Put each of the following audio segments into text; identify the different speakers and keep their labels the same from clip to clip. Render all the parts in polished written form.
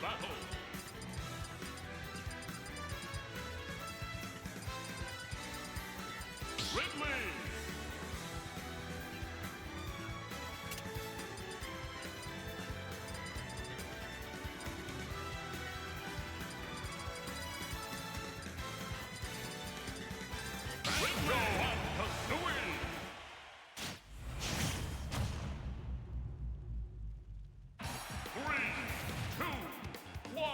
Speaker 1: battle. Ridley. Three, two, one.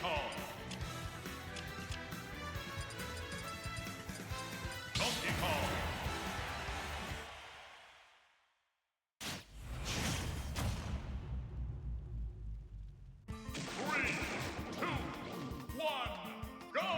Speaker 1: Kong. Donkey Kong. Three, two, one, go!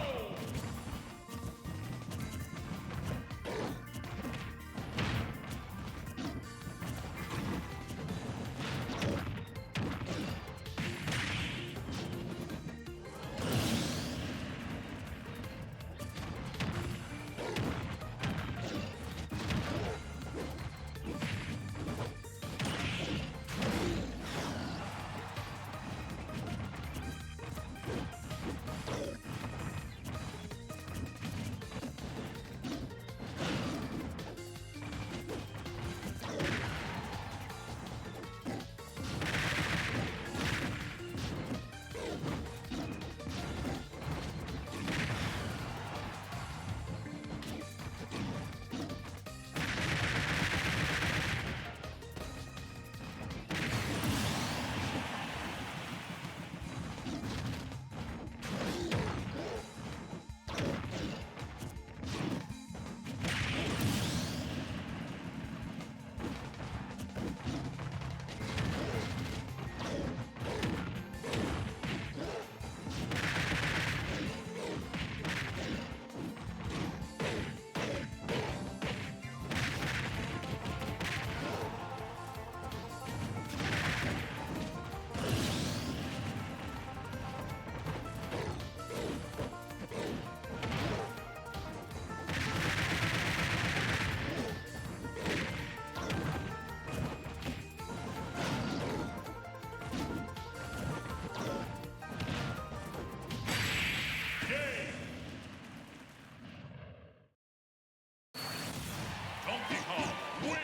Speaker 1: Donkey Kong wins!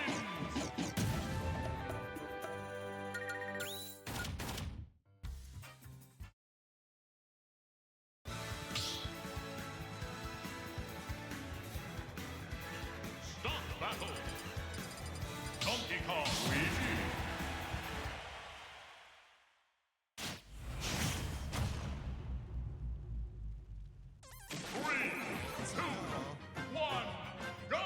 Speaker 1: Stop battle! Donkey Kong wins! Three, two, one, go!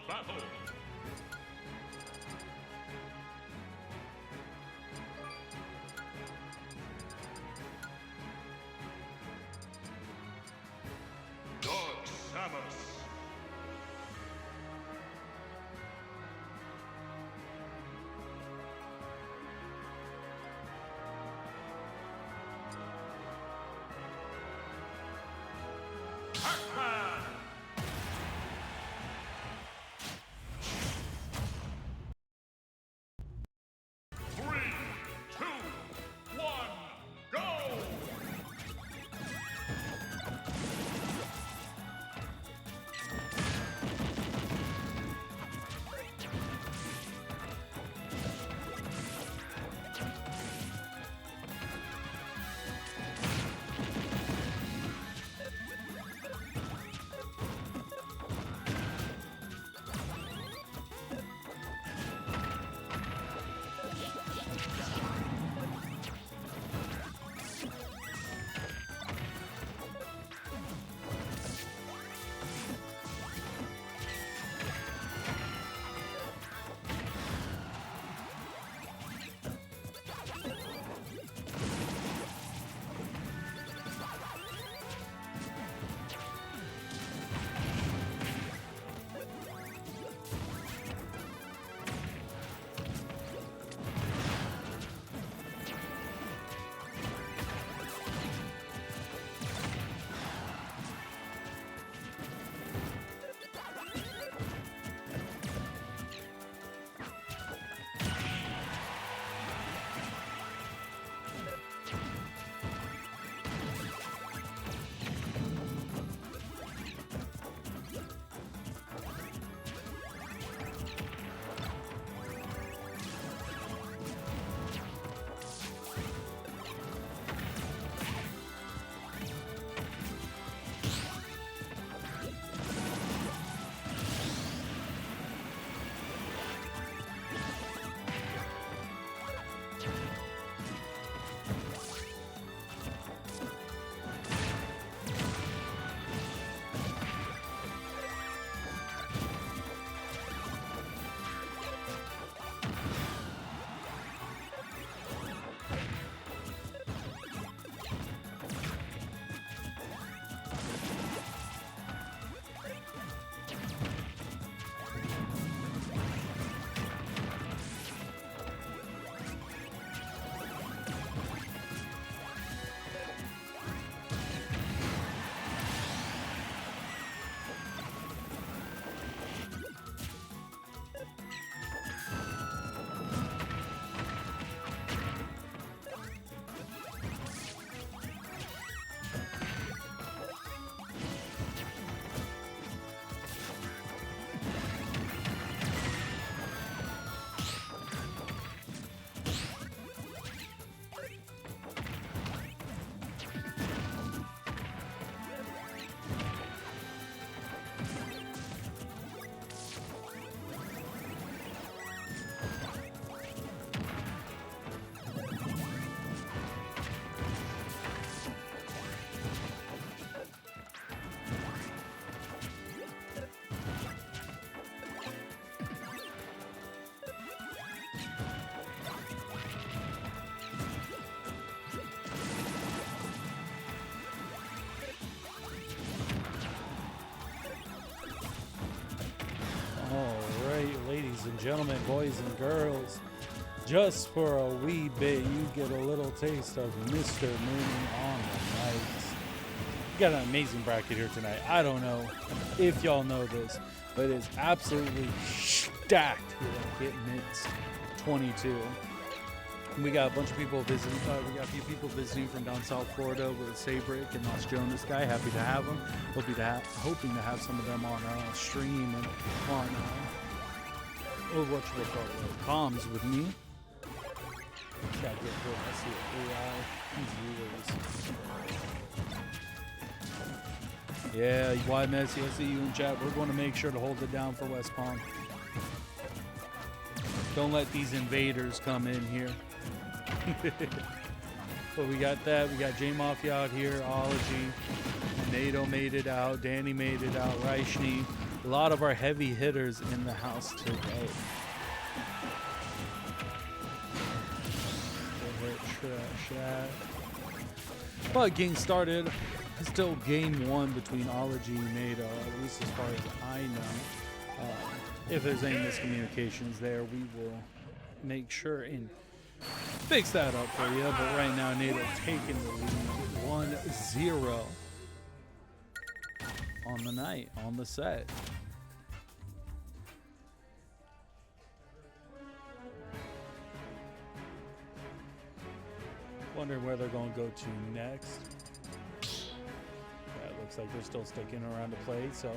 Speaker 1: battle. Dark Samus. Pac-Man. 3, 2, 1, go!
Speaker 2: Ladies and gentlemen, boys and girls, just for a wee bit, you get a little taste of Mr. Mooney on the night. We got an amazing bracket here tonight. I don't know if y'all know this, but it's absolutely stacked here at Hit Mix 22. We got a bunch of people visiting. We got a few people visiting from down South Florida with Seibrik and Los Jonas guy. Happy to have them. Hoping to have some of them on stream and on comms with me. Gotta get good. I see it. AI. Yeah, Y Messi. I see you in chat. We're going to make sure to hold it down for West Palm. Don't let these invaders come in here. But we got that. We got JMafia out here. Ology. NATO made it out. Danny made it out. Schnee. A lot of our heavy hitters in the house today. But getting started, still game one between Ology and NATO, at least as far as I know. If there's any miscommunications there, we will make sure and fix that up for you. But right now, NATO taking the lead 1-0 on the night, on the set. Wondering where they're going to go to next. Yeah, it looks like they're still sticking around to play. So,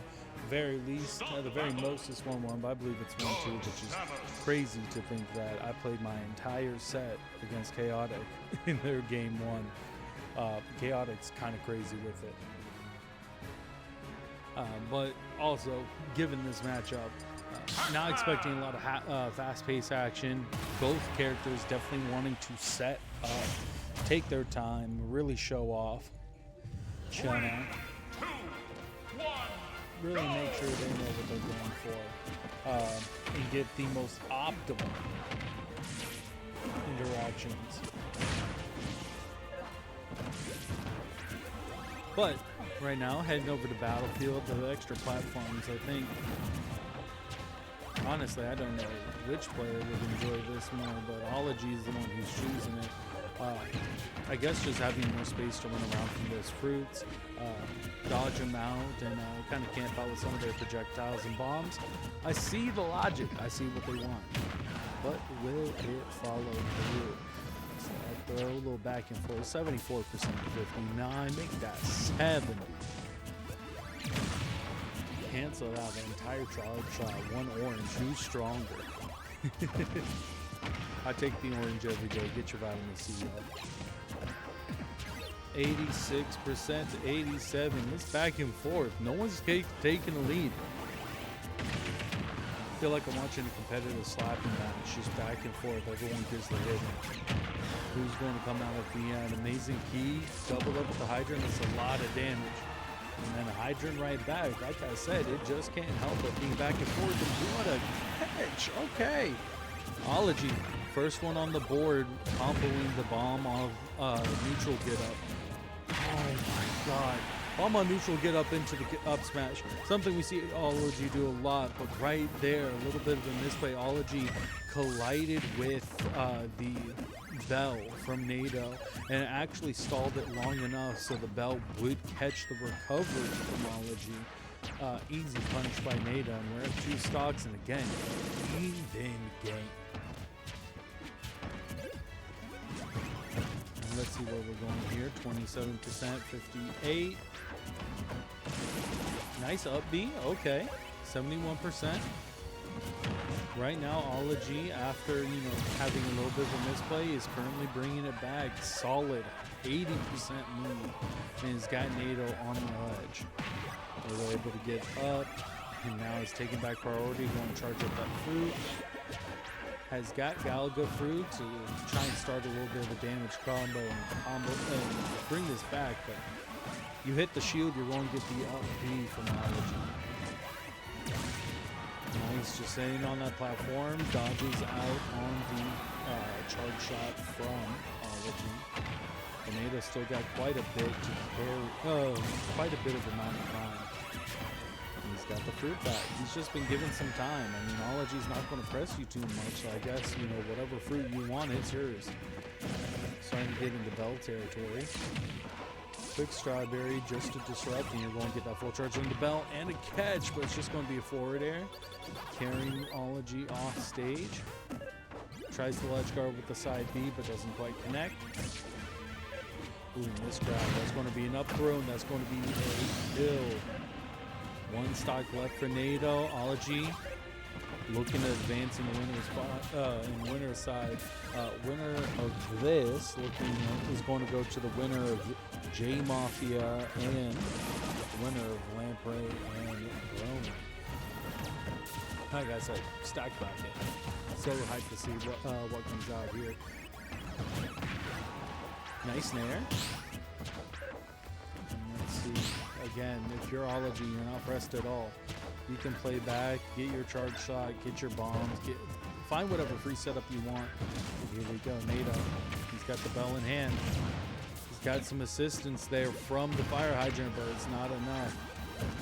Speaker 2: very least, at the very most, it's 1-1, but I believe it's 1-2, which is crazy to think that I played my entire set against Chaotic in their game one. Chaotic's kind of crazy with it. But also, given this matchup, not expecting a lot of fast-paced action. Both characters definitely wanting to set up, take their time, really show off. China. Really make sure they know what they're going for and get the most optimal interactions. But right now, heading over to Battlefield, the extra platforms, I think, honestly, I don't know which player would enjoy this more, but Ology is the one who's choosing it. I guess just having more space to run around from those fruits, dodge them out, and kind of camp out with some of their projectiles and bombs. I see the logic. I see what they want. But will it follow through? So I throw a little back and forth. 74% to 59. Make that 70. Cancel out the entire charge shot. One orange. Who's stronger? I take the orange every day. Get your vitamin C up. 86% to 87. It's back and forth. No one's taking the lead. I feel like I'm watching a competitive slapping match. Just back and forth. Everyone gives the hit. Who's going to come out at the end? Amazing key. Double up with the hydrant. It's a lot of damage. And then a hydrant right back. Like I said, it just can't help but being back and forth. And what a catch. Okay. Ology. First one on the board, comboing the bomb of neutral get up. Oh my god. Bomb on neutral get up into the up smash. Something we see Ology do a lot, but right there, a little bit of a misplay. Ology collided with the bell from NATO and actually stalled it long enough so the bell would catch the recovery from Ology. Easy punish by NATO, and we're at 2 stocks, and again, even game. Let's see where we're going here. 27%, 58. Nice upbeat. Okay. 71%. Right now, Ology, after having a little bit of a misplay, is currently bringing it back. Solid 80% lead, and has got NATO on the ledge. They were able to get up, and now is taking back priority, going to charge up that fruit. Has got Galaga fruit to try and start a little bit of a damage combo and bring this back, but you hit the shield, you're going to get the up B from Ology. Nice, just staying on that platform, dodges out on the charge shot from Ology. Grenada still got quite a bit to carry, quite a bit of amount of time. He's got the fruit back. He's just been given some time. I mean, Ology's not going to press you too much, so I guess, whatever fruit you want, it's yours. Starting to get into bell territory. Quick strawberry just to disrupt, and you're going to get that full charge on the bell and a catch, but it's just going to be a forward air. Carrying Ology off stage. Tries the ledge guard with the side B, but doesn't quite connect. Ooh, this grab. That's going to be an up throw, and that's going to be a kill. 1 stock left for NATO. Ology looking to advance in the winner's spot, in winner's side. Winner of this is going to go to the winner of JMafia and the winner of Lamprey and Roman. Like I said, stack bracket. So hyped to see what comes out here. Nice snare. And let's see. Again, if you're Ology, you're not pressed at all. You can play back, get your charge shot, get your bombs, find whatever free setup you want. Here we go, NATO. He's got the bell in hand. He's got some assistance there from the fire hydrant, but it's not enough.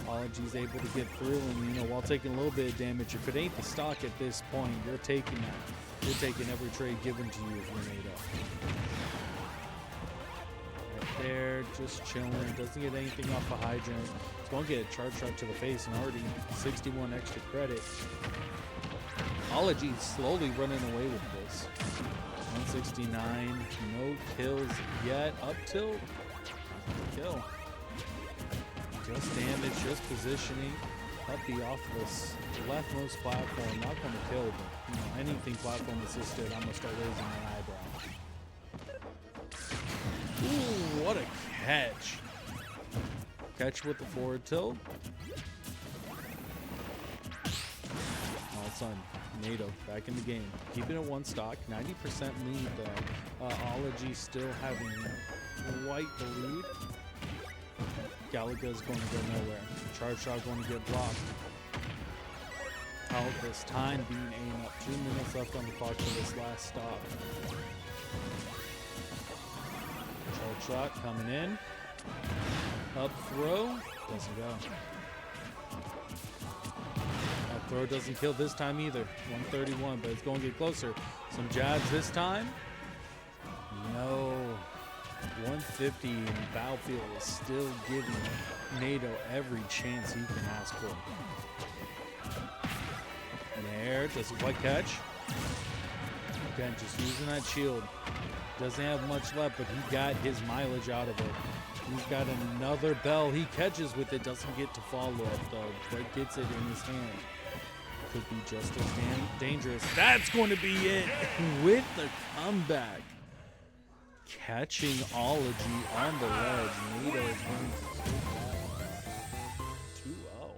Speaker 2: Ology's able to get through, and while taking a little bit of damage, if it ain't the stock at this point, you're taking that. You're taking every trade given to you if you're NATO. Right there, just chilling. Doesn't get anything off the hydrant. He's going to get a charge shot to the face and already 61 extra credit. Ology's slowly running away with this. 169, no kills yet. Up tilt, kill. Just damage, just positioning. Up the off this leftmost platform. Not going to kill, but anything platform assisted, I'm going to start raising my eyebrow. Ooh, what a catch. Catch with the forward tilt. All of a sudden, NATO back in the game. Keeping it one stock. 90% lead though. Ology still having quite the lead. Galaga's going to go nowhere. Charge shot going to get blocked. All this time being aimed up. 2 minutes left on the clock for this last stop. Charge shot coming in. Up throw. Doesn't go. Up throw doesn't kill this time either. 131, but it's going to get closer. Some jabs this time. No. 150, and Battlefield is still giving NATO every chance he can ask for. There, does a white catch. Again, just using that shield. Doesn't have much left, but he got his mileage out of it. He's got another bell. He catches with it, doesn't get to follow up though, but gets it in his hand. Could be just as dangerous. That's going to be it with the comeback. Catching Ology on the ledge. NATO is going to take that 2-0.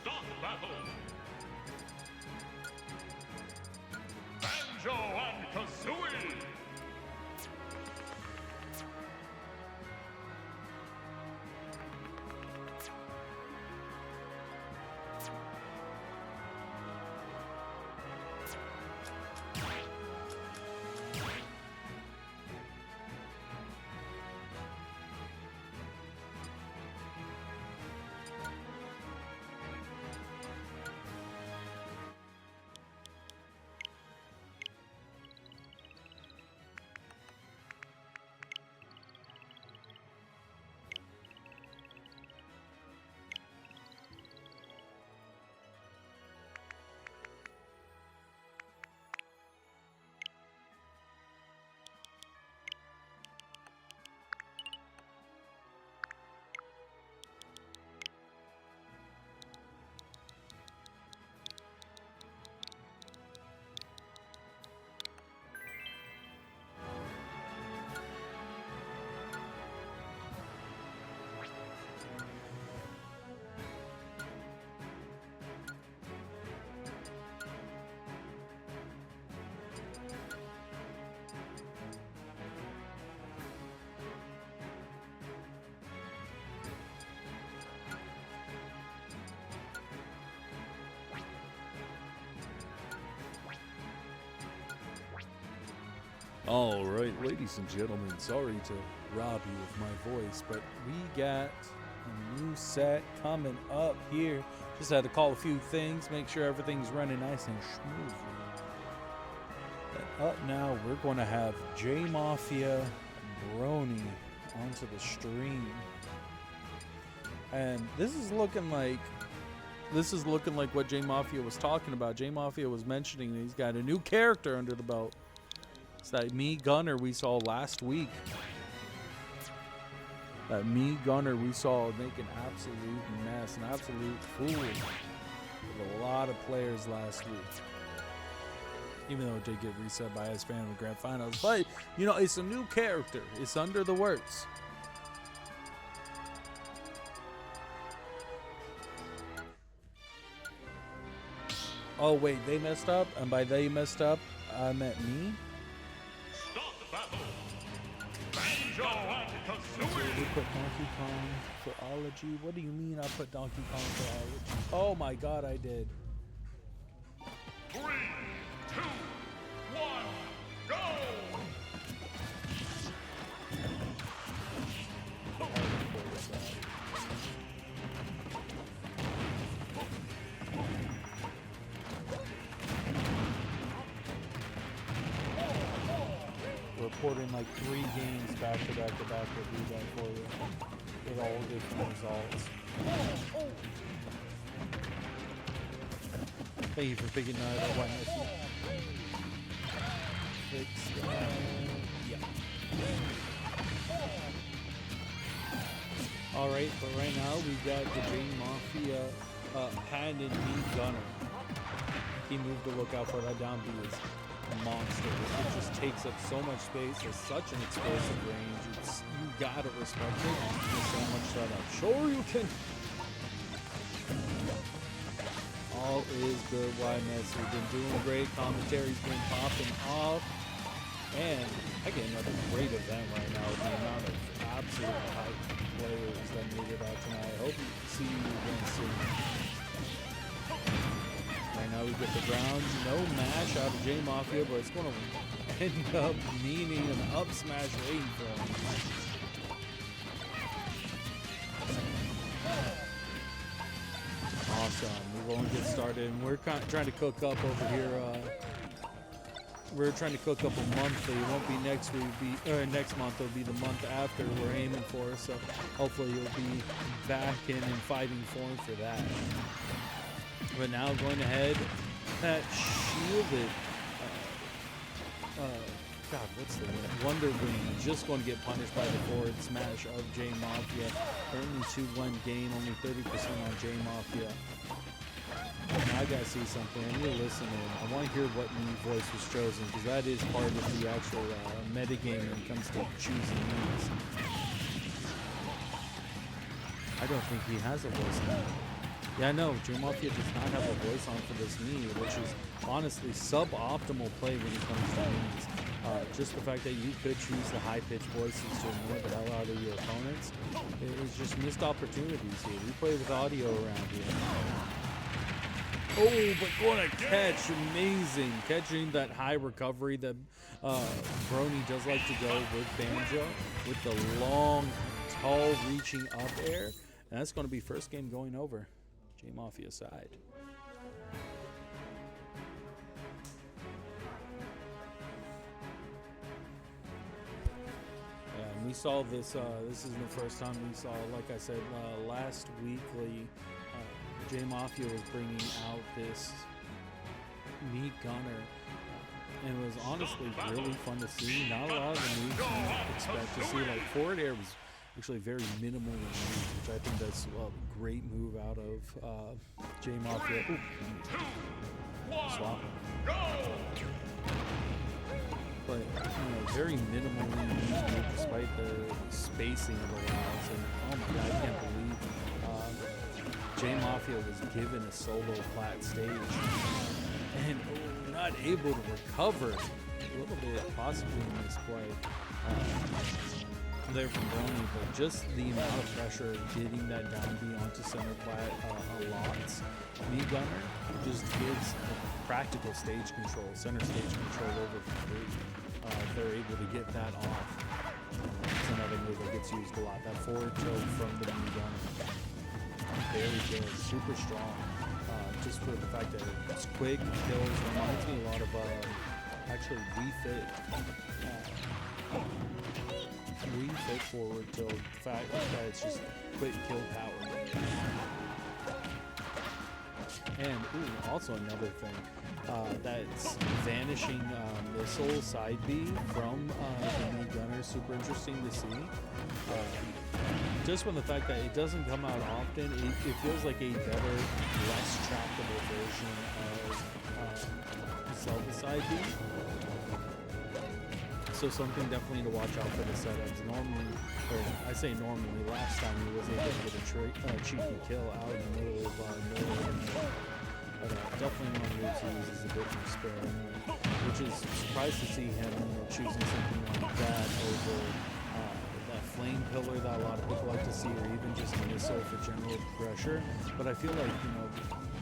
Speaker 1: Stock battle. Banjo and Kazooie.
Speaker 2: All right, ladies and gentlemen, sorry to rob you of my voice, but we got a new set coming up here. Just had to call a few things, make sure everything's running nice and smooth. And up now, we're going to have JMafia Brony onto the stream. And this is looking like what JMafia was talking about. JMafia was mentioning that he's got a new character under the belt. It's that me gunner we saw last week. That me gunner we saw make an absolute mess, an absolute fool with a lot of players last week. Even though it did get reset by his fan in the grand finals. But, you know, it's a new character. It's under the works. Oh, wait, they messed up? And by they messed up, I meant me?
Speaker 1: Stop the battle. Banjo and Kazooie.
Speaker 2: We put Donkey Kong for ology. What do you mean I put Donkey Kong for ology? Oh my god, I did.
Speaker 1: 3, 2, 1, go!
Speaker 2: Reporting like 3 games back to back to back with you guys for you with all different results. Thank you for picking that up. Yeah. Alright, but right now we got the JMafia hand and knee gunner. He moved to look out for that down B is a monster. It just takes up so much space, has such an explosive range. You gotta respect it. There's so much setup. Sure you can. All is good, YMS. We've been doing great. Commentary's been popping off. And I get another great event right now with the amount of absolute hype players that made it out tonight. I hope we see you again soon. Right now we get the ground, no mash out of JMafia, but it's going to end up meaning an up smash waiting for him. Awesome. We're going to get started, and we're trying to cook up over here. We're trying to cook up a monthly. It won't be next week. Next month. It'll be the month after we're aiming for. So hopefully you'll be back in fighting form for that. But now going ahead, that shielded, God, what's the word? Wonder Wing, just going to get punished by the forward smash of JMafia. Currently 2-1 game, only 30% on JMafia. Now I gotta see something. I need to listen in. I want to hear what new voice was chosen, because that is part of the actual metagame when it comes to choosing names. I don't think he has a voice now. Yeah, no, JMafia does not have a voice on for this knee, which is honestly suboptimal play when it comes to knees. Just the fact that you could choose the high-pitched voices to annoy the hell out of your opponents is just missed opportunities here. We play with audio around here. Oh, but going to catch, amazing. Catching that high recovery that Brony does like to go with Banjo, with the long, tall, reaching up air. And that's going to be first game going over. JMafia side. Yeah, and we saw this. This isn't the first time we saw. Like I said last weekly, JMafia was bringing out this meat gunner, and it was honestly really fun to see. Not a lot of the moves you expect to see. Like forward air was actually very minimally used, which I think that's a great move out of JMafia. Swap. But, very minimally used despite the spacing it allows. And, oh my god, I can't believe JMafia was given a solo flat stage and not able to recover. A little bit possibly in this play. There from Brony, but just the amount of pressure getting that down B onto center plat a lot. Meat Gunner just gives practical stage control, center stage control over free. they're able to get that off. It's another move that gets used a lot. That forward tilt from the minigun. Very good, super strong. Just for the fact that it's quick, kills, reminds me a lot of actually Wii Fit forward tilt. The fact that it's just quick kill power. And also another thing, that's vanishing missile side B from the new gunner. Super interesting to see. Just from the fact that it doesn't come out often, it feels like a better, less tractable version of Zelda side B. So something definitely to watch out for the setups. Normally, or I say normally, last time he was able to get a cheeky kill out in the middle of nowhere. But definitely one of those he uses a bit more sparingly, which is surprised to see him choosing something like that over that flame pillar that a lot of people like to see, or even just a missile for general pressure. But I feel like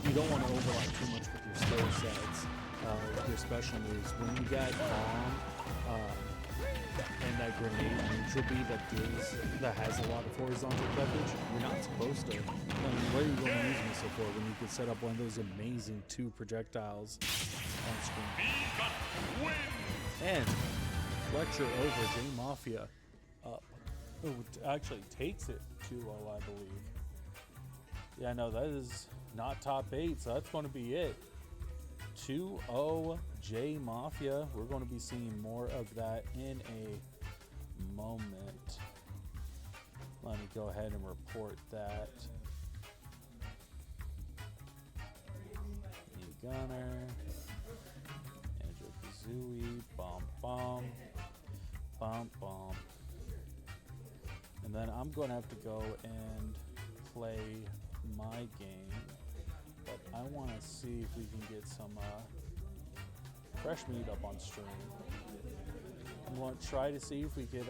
Speaker 2: you don't want to overlap too much with your skill sets, with your special moves. When you get bomb and that grenade neutral beat that has a lot of horizontal coverage, you're not supposed to. I mean, what are you going to use missile for when you can set up one of those amazing 2 projectiles on screen? And lecture over JMafia up. Oh, actually takes it 2-0, I believe. Yeah, no, that is not top 8, so that's going to be it. 2-0 JMafia. We're going to be seeing more of that in a moment. Let me go ahead and report that. New gunner. Andrew Kazooie. Bomb bomb. Bomb bomb. And then I'm going to have to go and play my game. But I want to see if we can get some fresh meat up on stream. I'm going to try to see if we could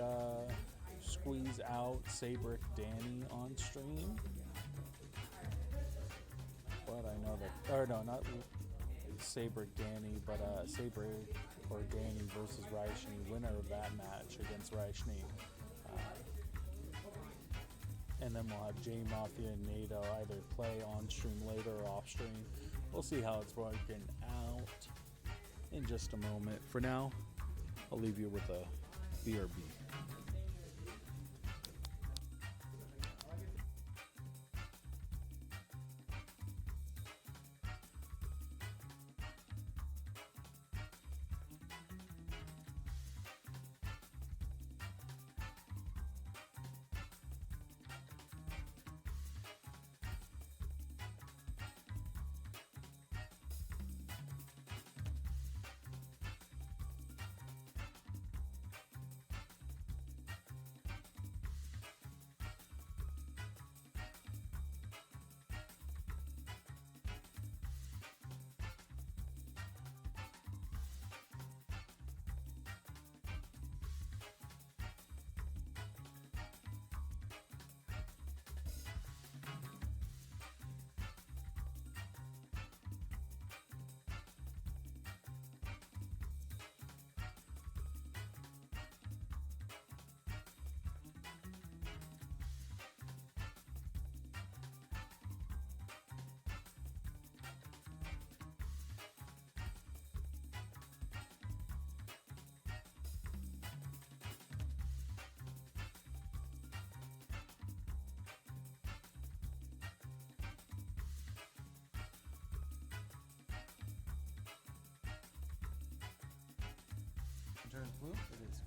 Speaker 2: squeeze out Seibrik Danny on stream. But I know that, or no, not Seibrik Danny, but Seibrik or Danny versus Schnee, winner of that match against Schnee. And then we'll have JMafia and NATO either play on stream later or off stream. We'll see how it's working out in just a moment. For now, I'll leave you with a BRB. Turns blue? It is.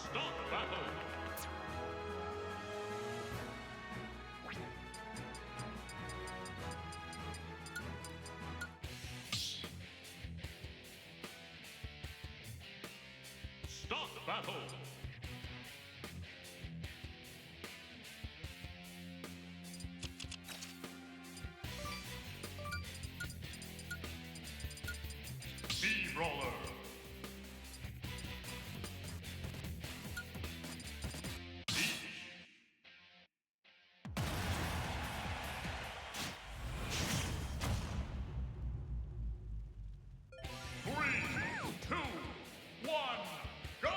Speaker 1: Start battle. Start battle. Steamroller. Three, two, one, go!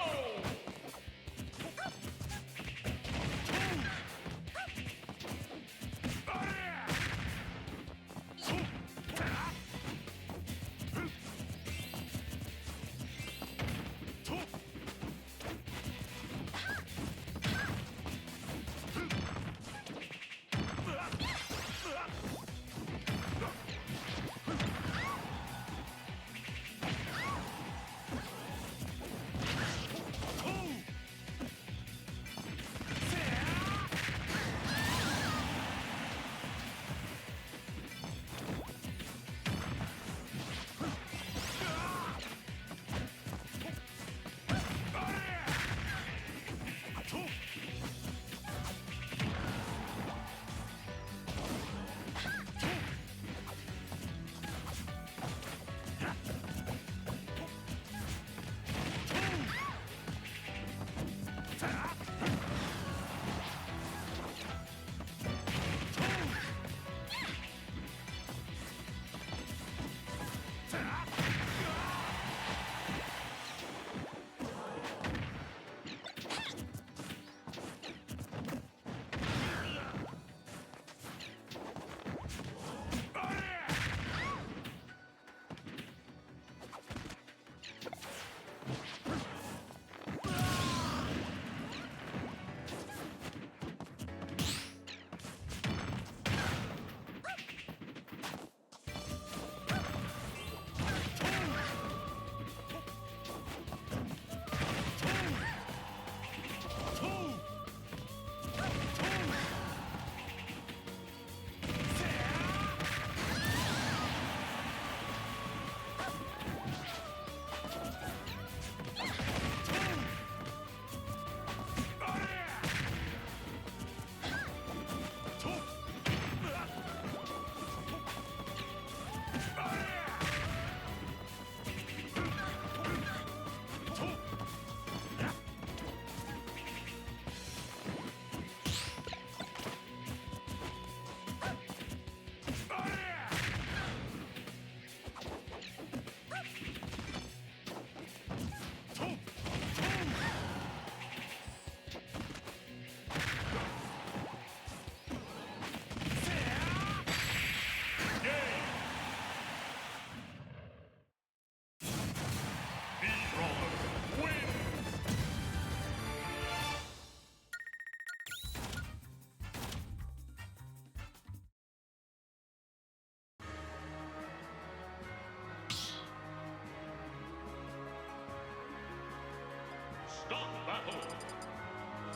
Speaker 1: battle.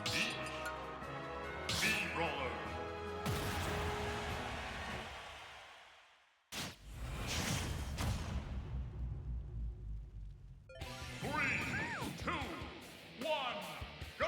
Speaker 1: Each steamroller. Three, two, one, go!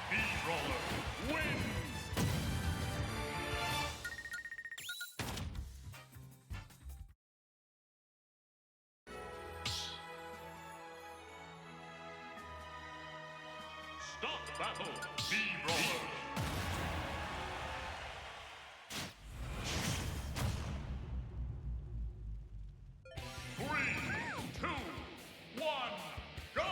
Speaker 1: Steamroller wins! Stop battle, Steamroller! Three, two, one, go!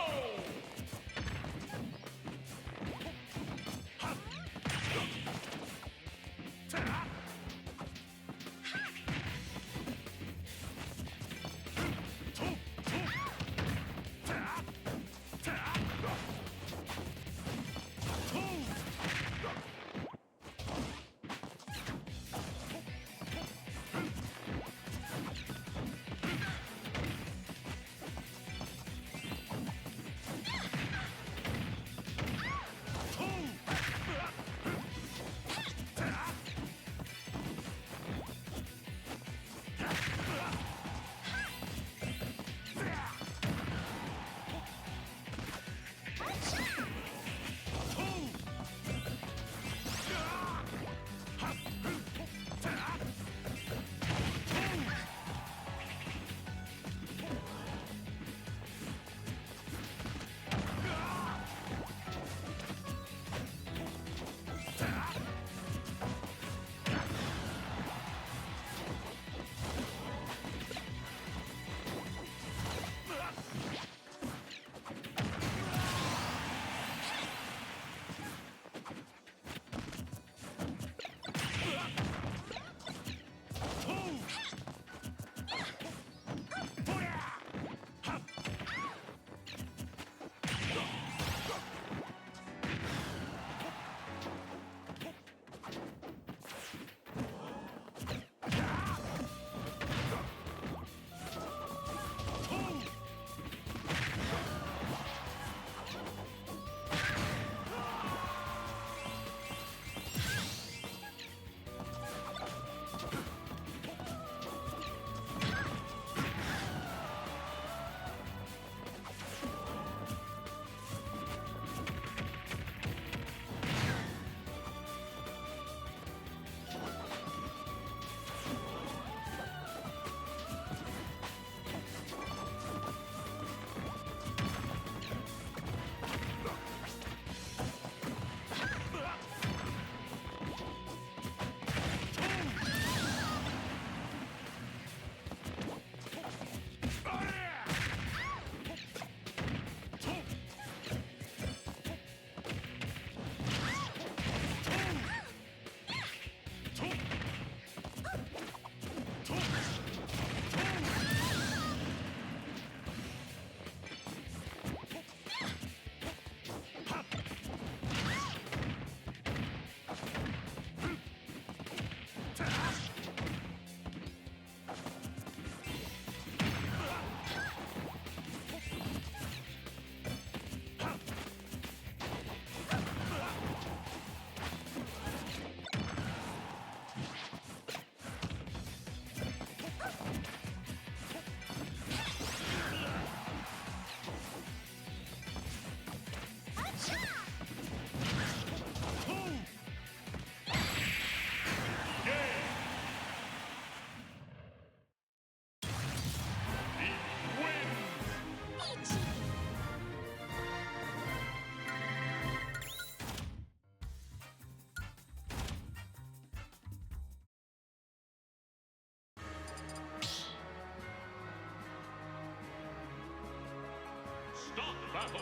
Speaker 1: battle.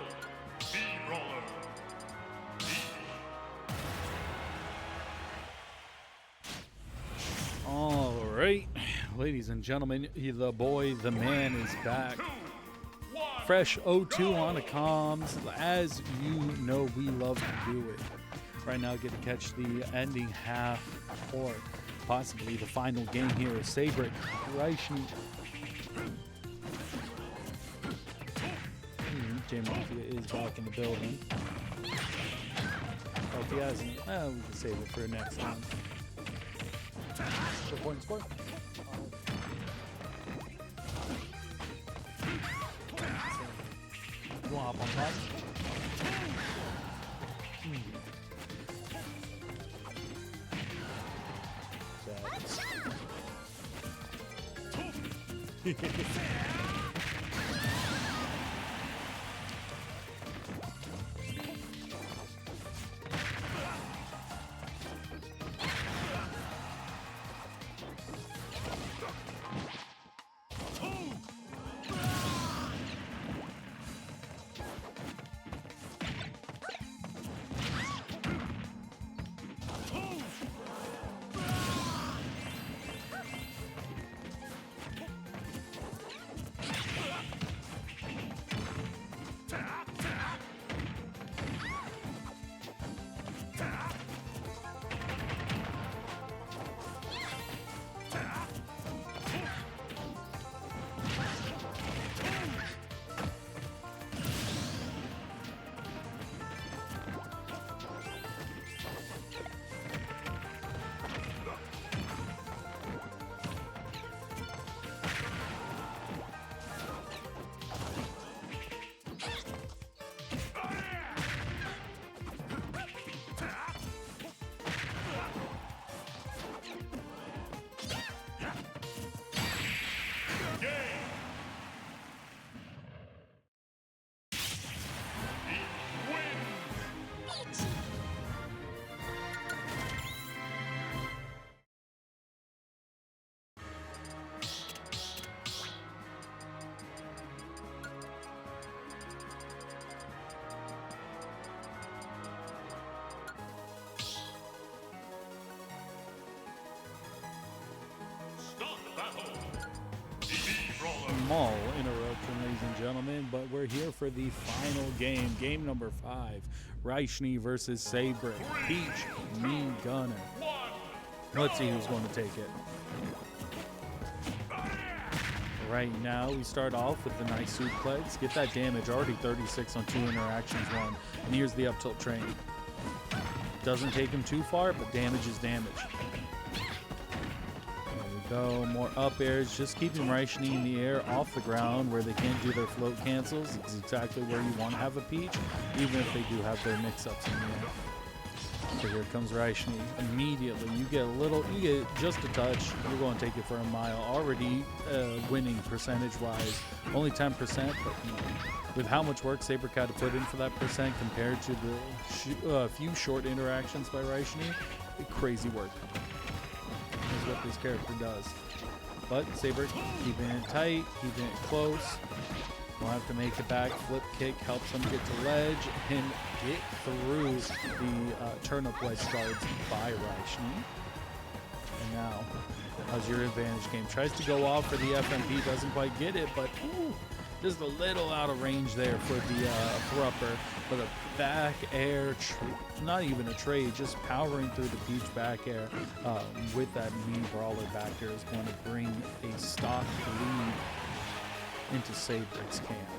Speaker 1: B-Brawler.
Speaker 2: All right, ladies and gentlemen, the boy, the man is back. Fresh 0-2 on the comms. As you know, we love to do it. Right now, get to catch the ending half or possibly the final game here. Seibrik, Reishi. JMafia is back in the building. Oh, if he hasn't, we can save it for next time. For point score. You want to hop on top? Small interruption, ladies and gentlemen, but we're here for the final game. Game number 5. Schnee versus Seibrik. Peach, Mean Gunner. Let's see who's going to take it. Right now, we start off with the nice suplex. Get that damage, already 36 on 2 interactions run. And here's the up tilt train. Doesn't take him too far, but damage is damage. Go more up airs, just keeping Schnee in the air off the ground where they can't do their float cancels. It's exactly where you want to have a Peach, even if they do have their mix-ups in the air. So here comes Schnee. Immediately, you get just a touch, you're going to take it for a mile. Already winning percentage-wise, only 10%, but you know, with how much work Seibrik had to put in for that percent compared to the few short interactions by Schnee, crazy work. Is what this character does. But Seibrik keeping it tight, keeping it close. We'll have to make it back. Flip kick helps him get to ledge and get through the turnip wedge guards by Schnee. And now, how's your advantage game? Tries to go off for the FMP, doesn't quite get it, but ooh, just a little out of range there for the Thrupper. But a back air, not even a trade, just powering through the Peach back air with that Mean Brawler back air is going to bring a stock lead into Seibrik's camp.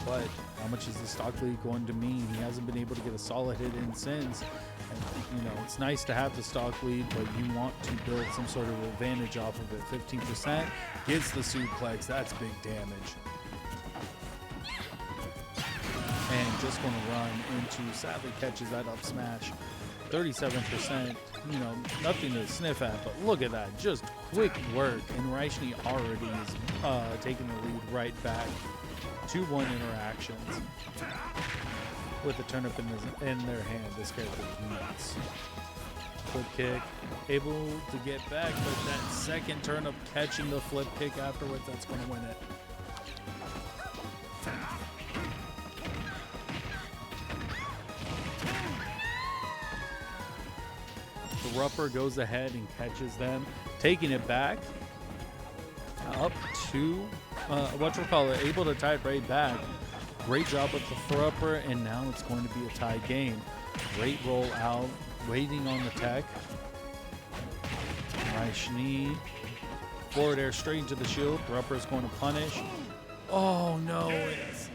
Speaker 2: But how much is the stock lead going to mean? He hasn't been able to get a solid hit in since. And, you know, it's nice to have the stock lead, but you want to build some sort of advantage off of it. 15% gets the suplex. That's big damage. And just going to run into, sadly catches that up smash. 37%, you know, nothing to sniff at, but look at that. Just quick work. And Schnee already is taking the lead right back. 2-1 interactions. With the turnip in their hand, this character is nuts. Flip kick, able to get back, but that second turnip catching the flip kick afterwards, that's going to win it. Thrupper goes ahead and catches them, taking it back up to able to tie it right back. Great job with the Thrupper, and now it's going to be a tie game. Great roll out, waiting on the tech. Nice Schnee. Forward air straight into the shield. Thrupper is going to punish. Oh no, it's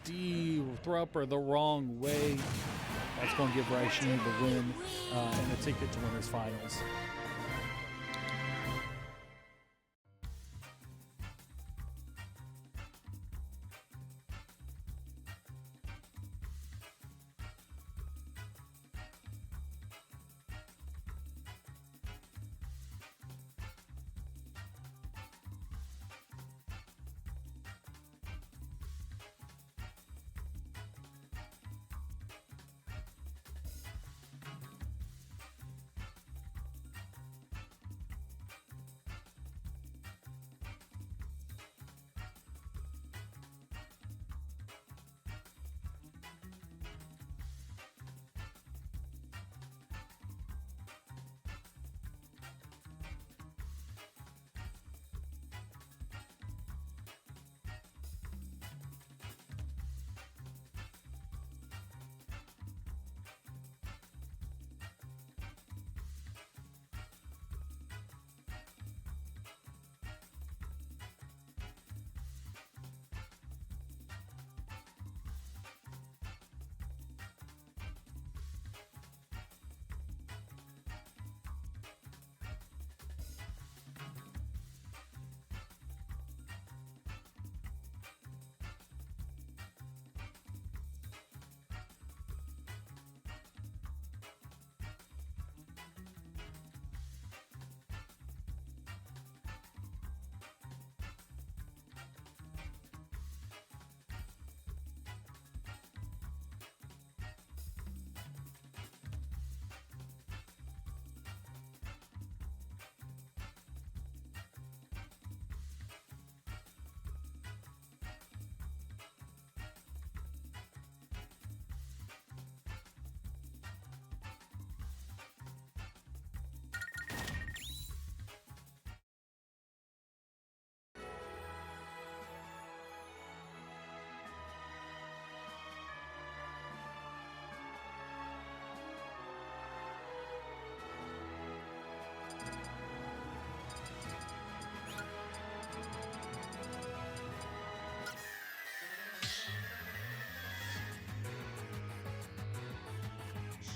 Speaker 2: SD. Thrupper the wrong way. That's going to give Schnee the win and a ticket to winners finals.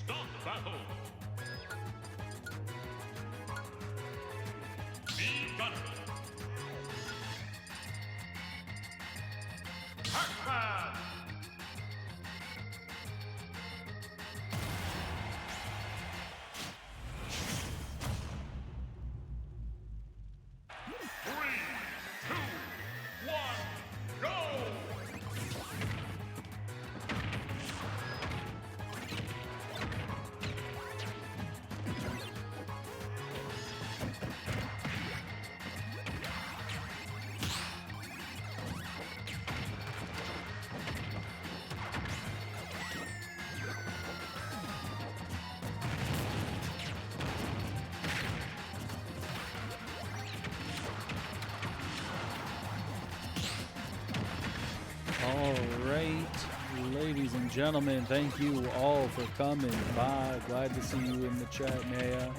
Speaker 1: Start battle. Be gunner. Pac-Man.
Speaker 2: All right, ladies and gentlemen, thank you all for coming by. Glad to see you in the chat, Naya.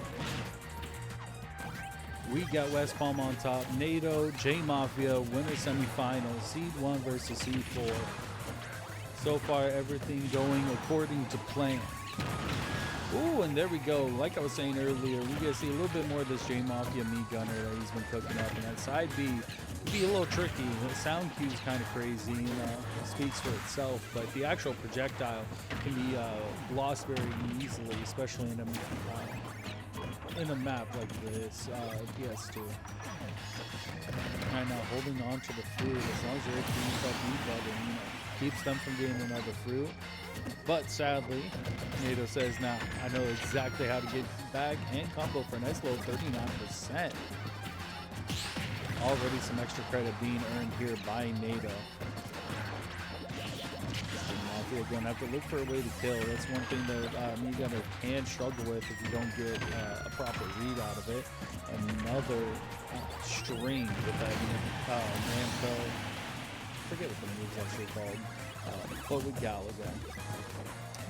Speaker 2: We got West Palm on top. NATO, JMafia, winner semifinals, Seed 1 versus Seed 4. So far, everything going according to plan. Ooh, and there we go. Like I was saying earlier, we get to see a little bit more of this JMafia meat gunner that he's been cooking up. And that side B can be a little tricky. The sound cue is kind of crazy, you know, it speaks for itself. But the actual projectile can be lost very easily, especially in a map like this, PS2. Right now, holding on to the fruit, as long as you're able to use that B button, you know, keeps them from getting another fruit. But sadly, NATO says, nah, I know exactly how to get back and combo for a nice low 39%. Already some extra credit being earned here by NATO. Mafia going to have to look for a way to kill. That's one thing that Me Gunner can struggle with if you don't get a proper read out of it. Another string with that Namco. I forget what the move's actually called. But with Galaga.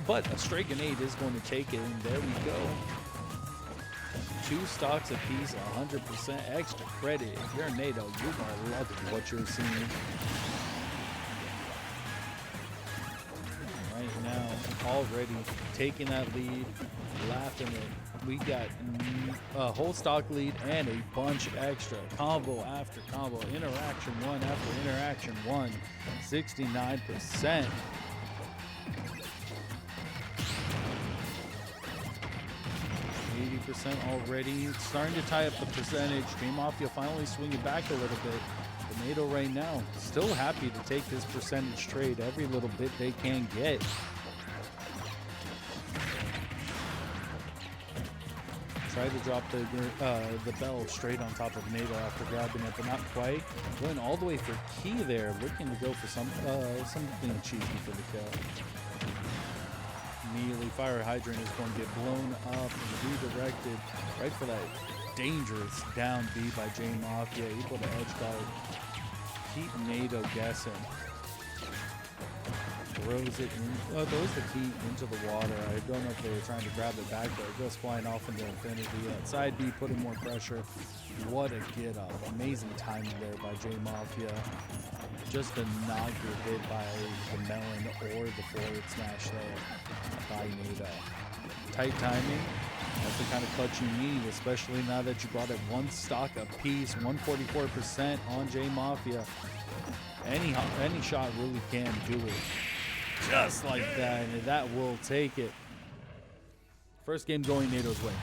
Speaker 2: But a stray grenade is going to take it, and there we go. 2 stocks apiece, 100% extra credit. If you're a NATO, you are loving what you're seeing. Right now, already taking that lead, laughing it. We got a whole stock lead and a bunch extra. Combo after combo, interaction one after interaction one, 69%. 80% already. It's starting to tie up the percentage. JMafia finally swinging back a little bit. The NATO right now still happy to take this percentage trade every little bit they can get. Tried to drop the bell straight on top of NATO after grabbing it, but not quite. Going all the way for key there, looking to go for something cheeky for the kill. Immediately, fire hydrant is going to get blown up and redirected right for that dangerous down B by JMafia, able to edge guard, keep NATO guessing. Throws it in, throws the key into the water. I don't know if they were trying to grab it back, but it goes flying off into infinity. Side B putting more pressure. What a get up. Amazing timing there by JMafia. Just to not get hit by the melon or the forward smash there by NATO. Tight timing. That's the kind of clutch you need, especially now that you brought it 1 stock apiece, 144% on JMafia. Any shot really can do it. Just like that, and that will take it. First game going NATO's way.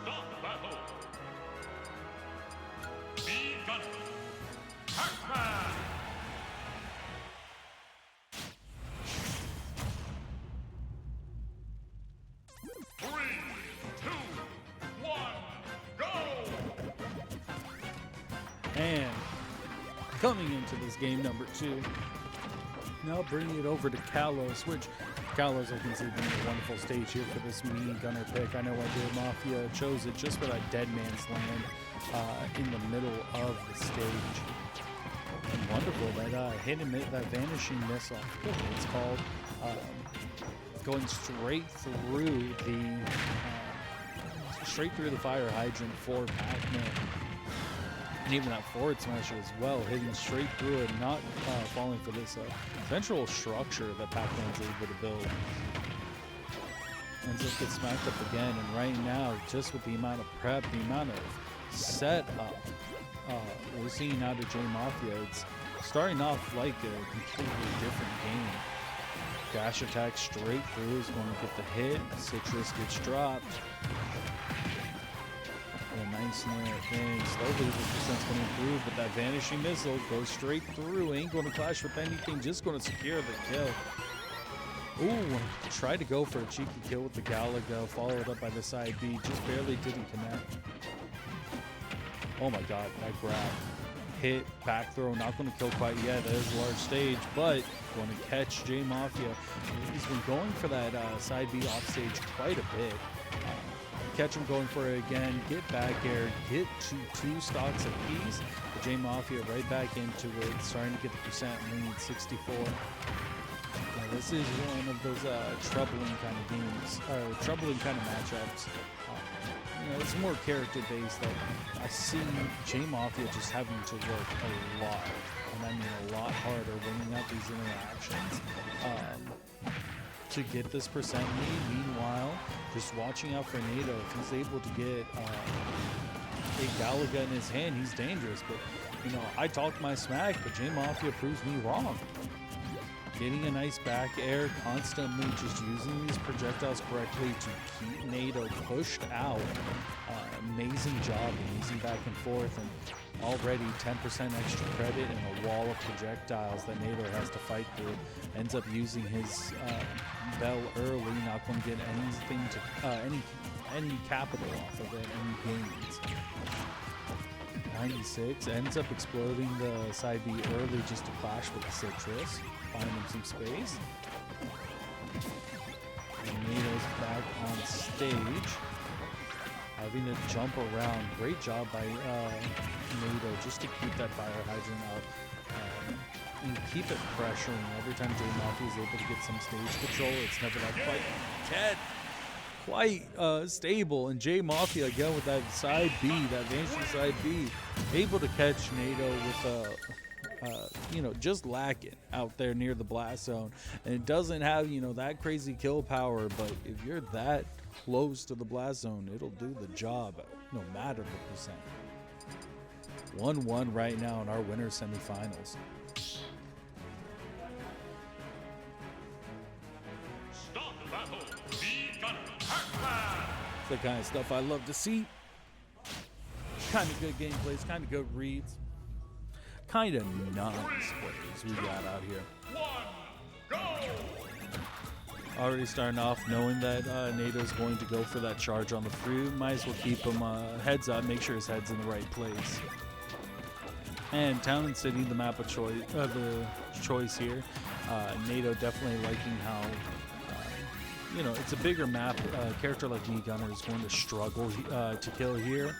Speaker 1: Stop battle. Begun. Pac-Man. 3, 2, 1, go!
Speaker 2: And coming into this game number 2, now bringing it over to Kalos, which Kalos, I can see, being a wonderful stage here for this Me Gunner pick. I know why JMafia chose it, just for that dead man's land in the middle of the stage. And wonderful that hit and that vanishing missile, it's called, going straight through the fire hydrant for Pac-Man. And even that forward smash as well, hitting straight through it, not falling for this central structure that Pac-Man's able to build. And just gets smacked up again, and right now, just with the amount of prep, the amount of setup we're seeing out of JMafia, it's starting off like a completely different game. Dash attack straight through is going to get the hit, Citrus gets dropped. A nice nair thing. Slowly the percent's going to improve, but that vanishing missile goes straight through. Ain't going to clash with anything, just going to secure the kill. Ooh, tried to go for a cheeky kill with the Galaga, followed up by the side B, just barely didn't connect. Oh my god, that grab. Hit, back throw, not going to kill quite yet. That is a large stage, but going to catch JMafia. He's been going for that side B off stage quite a bit. Catch him going for it again, get back air, get to 2 stocks apiece. But JMafia right back into it, starting to get the percent lead, 64. Now this is one of those troubling kind of games, troubling kind of matchups. You know, it's more character based. That I see JMafia just having to work a lot, and I mean a lot harder, winning out these interactions. to get this percent lead. Meanwhile, just watching out for Nato. If he's able to get a Galaga in his hand, he's dangerous. But, you know, I talk my smack, but JMafia proves me wrong. Getting a nice back air, constantly just using these projectiles correctly to keep Nato pushed out. Amazing job, amazing back and forth, and already 10% extra credit and a wall of projectiles that Nato has to fight through. Ends up using his bell early, not going to get anything to any capital off of it, any gains. 96 ends up exploding the side B early just to clash with the Citrus, find him some space. And Nato's back on stage, having to jump around. Great job by Nato just to keep that fire hydrant out and keep it pressuring. Every time JMafia is able to get some stage control, it's never that quite stable. And JMafia again with that side B, that vanishing side B, able to catch Nato with you know, just lacking out there near the blast zone. And it doesn't have, you know, that crazy kill power, but if you're that close to the blast zone, it'll do the job no matter the percent. 1-1 right now in our winner semifinals.
Speaker 1: Start the battle. Lead gunner, Pac-Man.
Speaker 2: It's the kind of stuff I love to see. Kind of good gameplays, kind of good reads. Kind of nice plays we got out here.
Speaker 1: 1, go!
Speaker 2: Already starting off knowing that Nato's going to go for that charge on the fruit. Might as well keep him heads up, make sure his head's in the right place. And Town and City, the map of choice, the choice here. Nato definitely liking how, you know, it's a bigger map. A character like me, Gunner, is going to struggle to kill here.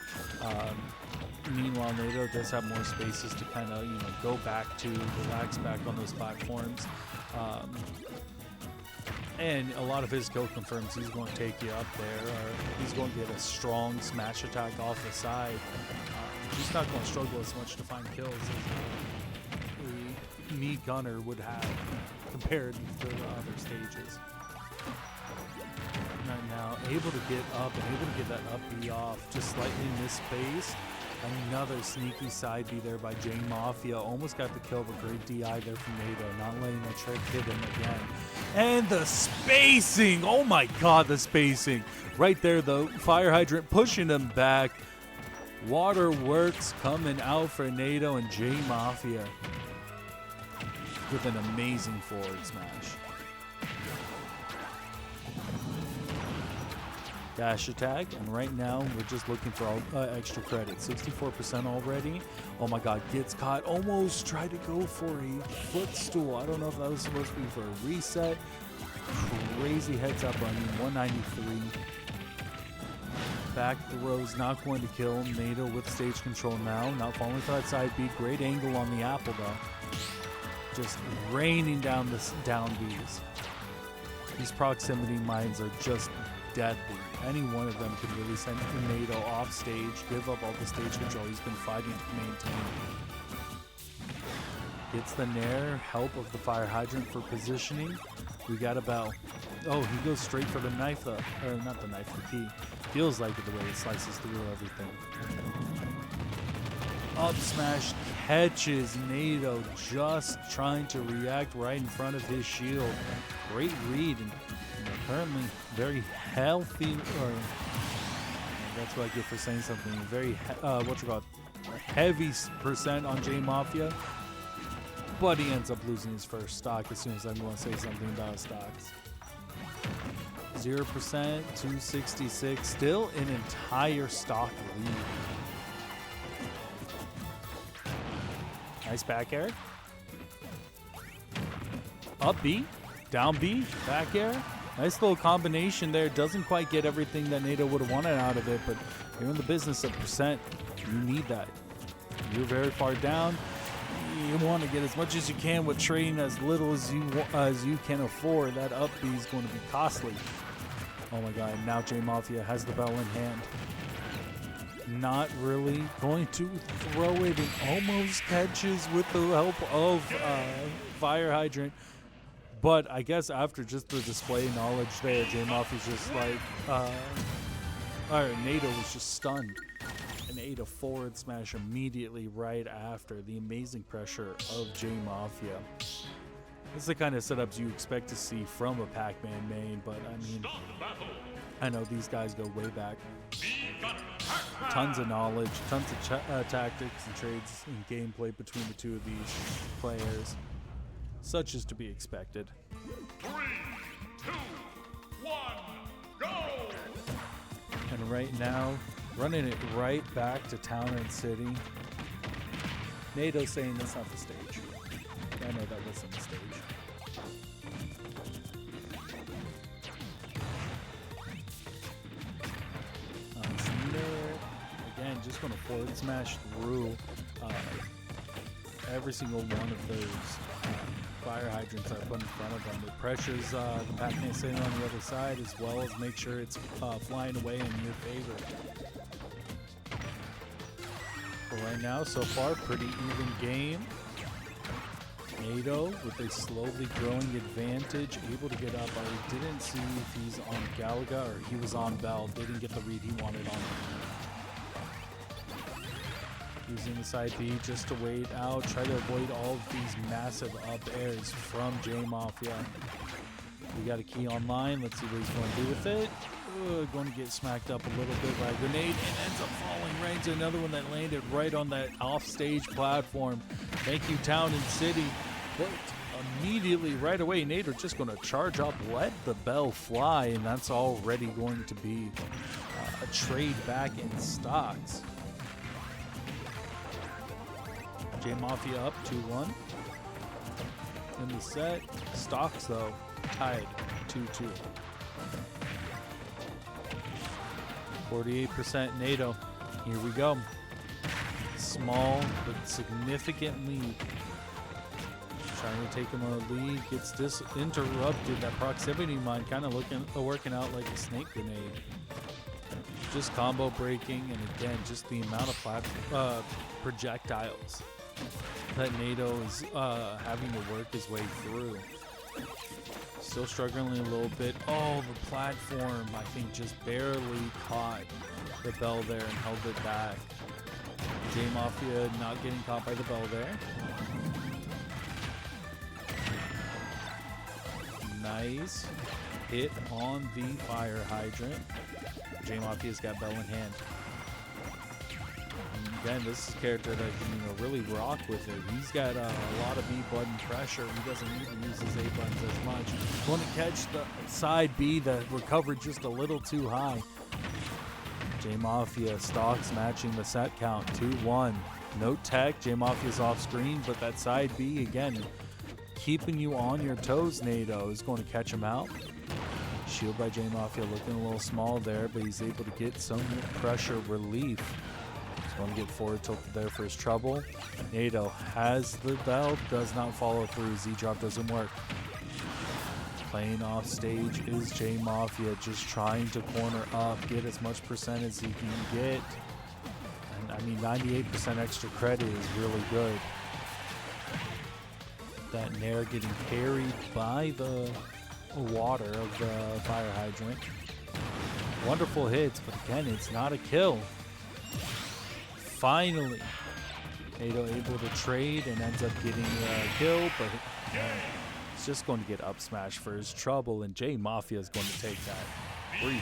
Speaker 2: Meanwhile, Nato does have more spaces to kind of, you know, go back to, relax back on those platforms. And a lot of his kill confirms he's going to take you up there, or he's going to get a strong smash attack off the side. He's not going to struggle as much to find kills as me, Gunner, would have compared to the other stages. Right now, able to get up and able to get that up B off, just slightly misspaced. Another sneaky side B there by JMafia. Almost got the kill, but great DI there from Nato, not letting the trick hit him again. And the spacing! Oh my god, the spacing! Right there, the fire hydrant pushing him back. Waterworks coming out for Nato and JMafia with an amazing forward smash. Dash attack, and right now we're just looking for all, extra credit. 64% already. Oh my god, gets caught. Almost tried to go for a footstool. I don't know if that was supposed to be for a reset. Crazy heads up running. 193. Back throws, not going to kill. Nato with stage control now. Not falling for that side B. Great angle on the apple though. Just raining down this down Bs. These proximity mines are just deadly. Any one of them could really send Nato off stage, give up all the stage control he's been fighting to maintain. Gets the nair, help of the fire hydrant for positioning. We got about, oh, he goes straight for the knife, or not the knife, the key. Feels like it the way it slices through everything. Up smash catches Nato, just trying to react right in front of his shield. Great read, and currently very healthy, or that's what I get for saying something. Very, heavy percent on JMafia, but he ends up losing his first stock as soon as I'm going to say something about stocks. 0%, 266, still an entire stock lead. Nice back air. Up B, down B, back air. Nice little combination there. Doesn't quite get everything that Nato would have wanted out of it, but you're in the business of percent. You need that. You're very far down. You want to get as much as you can with trading as little as you can afford. That up B is going to be costly. Oh my god, now JMafia has the bell in hand. Not really going to throw it, and almost catches with the help of fire hydrant. But I guess after just the display knowledge there, JMafia's just like, NATO was just stunned and ate a forward smash immediately right after. The amazing pressure of JMafia. This is the kind of setups you expect to see from a Pac-Man main, but I mean, I know these guys go way back. Tons of knowledge, tons of tactics and trades and gameplay between the two of these players. Such is to be expected.
Speaker 1: 3, 2, 1, go!
Speaker 2: And right now, running it right back to Town and City. NATO's saying that's not the stage. I know that wasn't the stage. Again, just going to forward smash through every single one of those fire hydrants that are put in front of them. It pressures the Pac-Man sitting on the other side, as well as make sure it's flying away in your favor. But right now, so far, pretty even game. NATO with a slowly growing advantage, able to get up. I didn't see if he's on Galaga or he was on Bell. Didn't get the read he wanted on him. Using the side B just to wait out, try to avoid all of these massive up airs from JMafia. We got a key online. Let's see what he's going to do with it. Going to get smacked up a little bit by a grenade and ends up falling right into another one that landed right on that offstage platform. Thank you, Town and City. But immediately, right away, NATO just going to charge up, let the bell fly, and that's already going to be a trade back in stocks. JMafia up 2-1 in the set. Stocks, though, tied 2-2. 48% NATO. Here we go. Small but significant lead. Trying to take him on a lead. Gets interrupted. That proximity mine kind of working out like a snake grenade. Just combo breaking, and again, just the amount of projectiles that NATO is having to work his way through. Still struggling a little bit. Oh, the platform, I think, just barely caught the bell there and held it back. JMafia not getting caught by the bell there. Nice hit on the fire hydrant. JMafia's got bell in hand. Again, this is a character that can really rock with it. He's got a lot of B button pressure. He doesn't need to use his A buttons as much. Want to catch the side B that recovered just a little too high. JMafia stocks matching the set count 2-1. No tech. JMafia's off screen, but that side B again keeping you on your toes. NATO is going to catch him out. Shield by JMafia looking a little small there, but he's able to get some pressure relief. Going to get forward tilted there for his trouble. NATO has the bell, does not follow through. Z-drop doesn't work. Playing off stage is JMafia, just trying to corner up, get as much percent as he can get. And I mean, 98% extra credit is really good. That Nair getting carried by the water of the fire hydrant. Wonderful hits, but again, it's not a kill. Finally, NATO able to trade and ends up getting a kill, but it's just going to get up smash for his trouble, and JMafia is going to take that 3-1.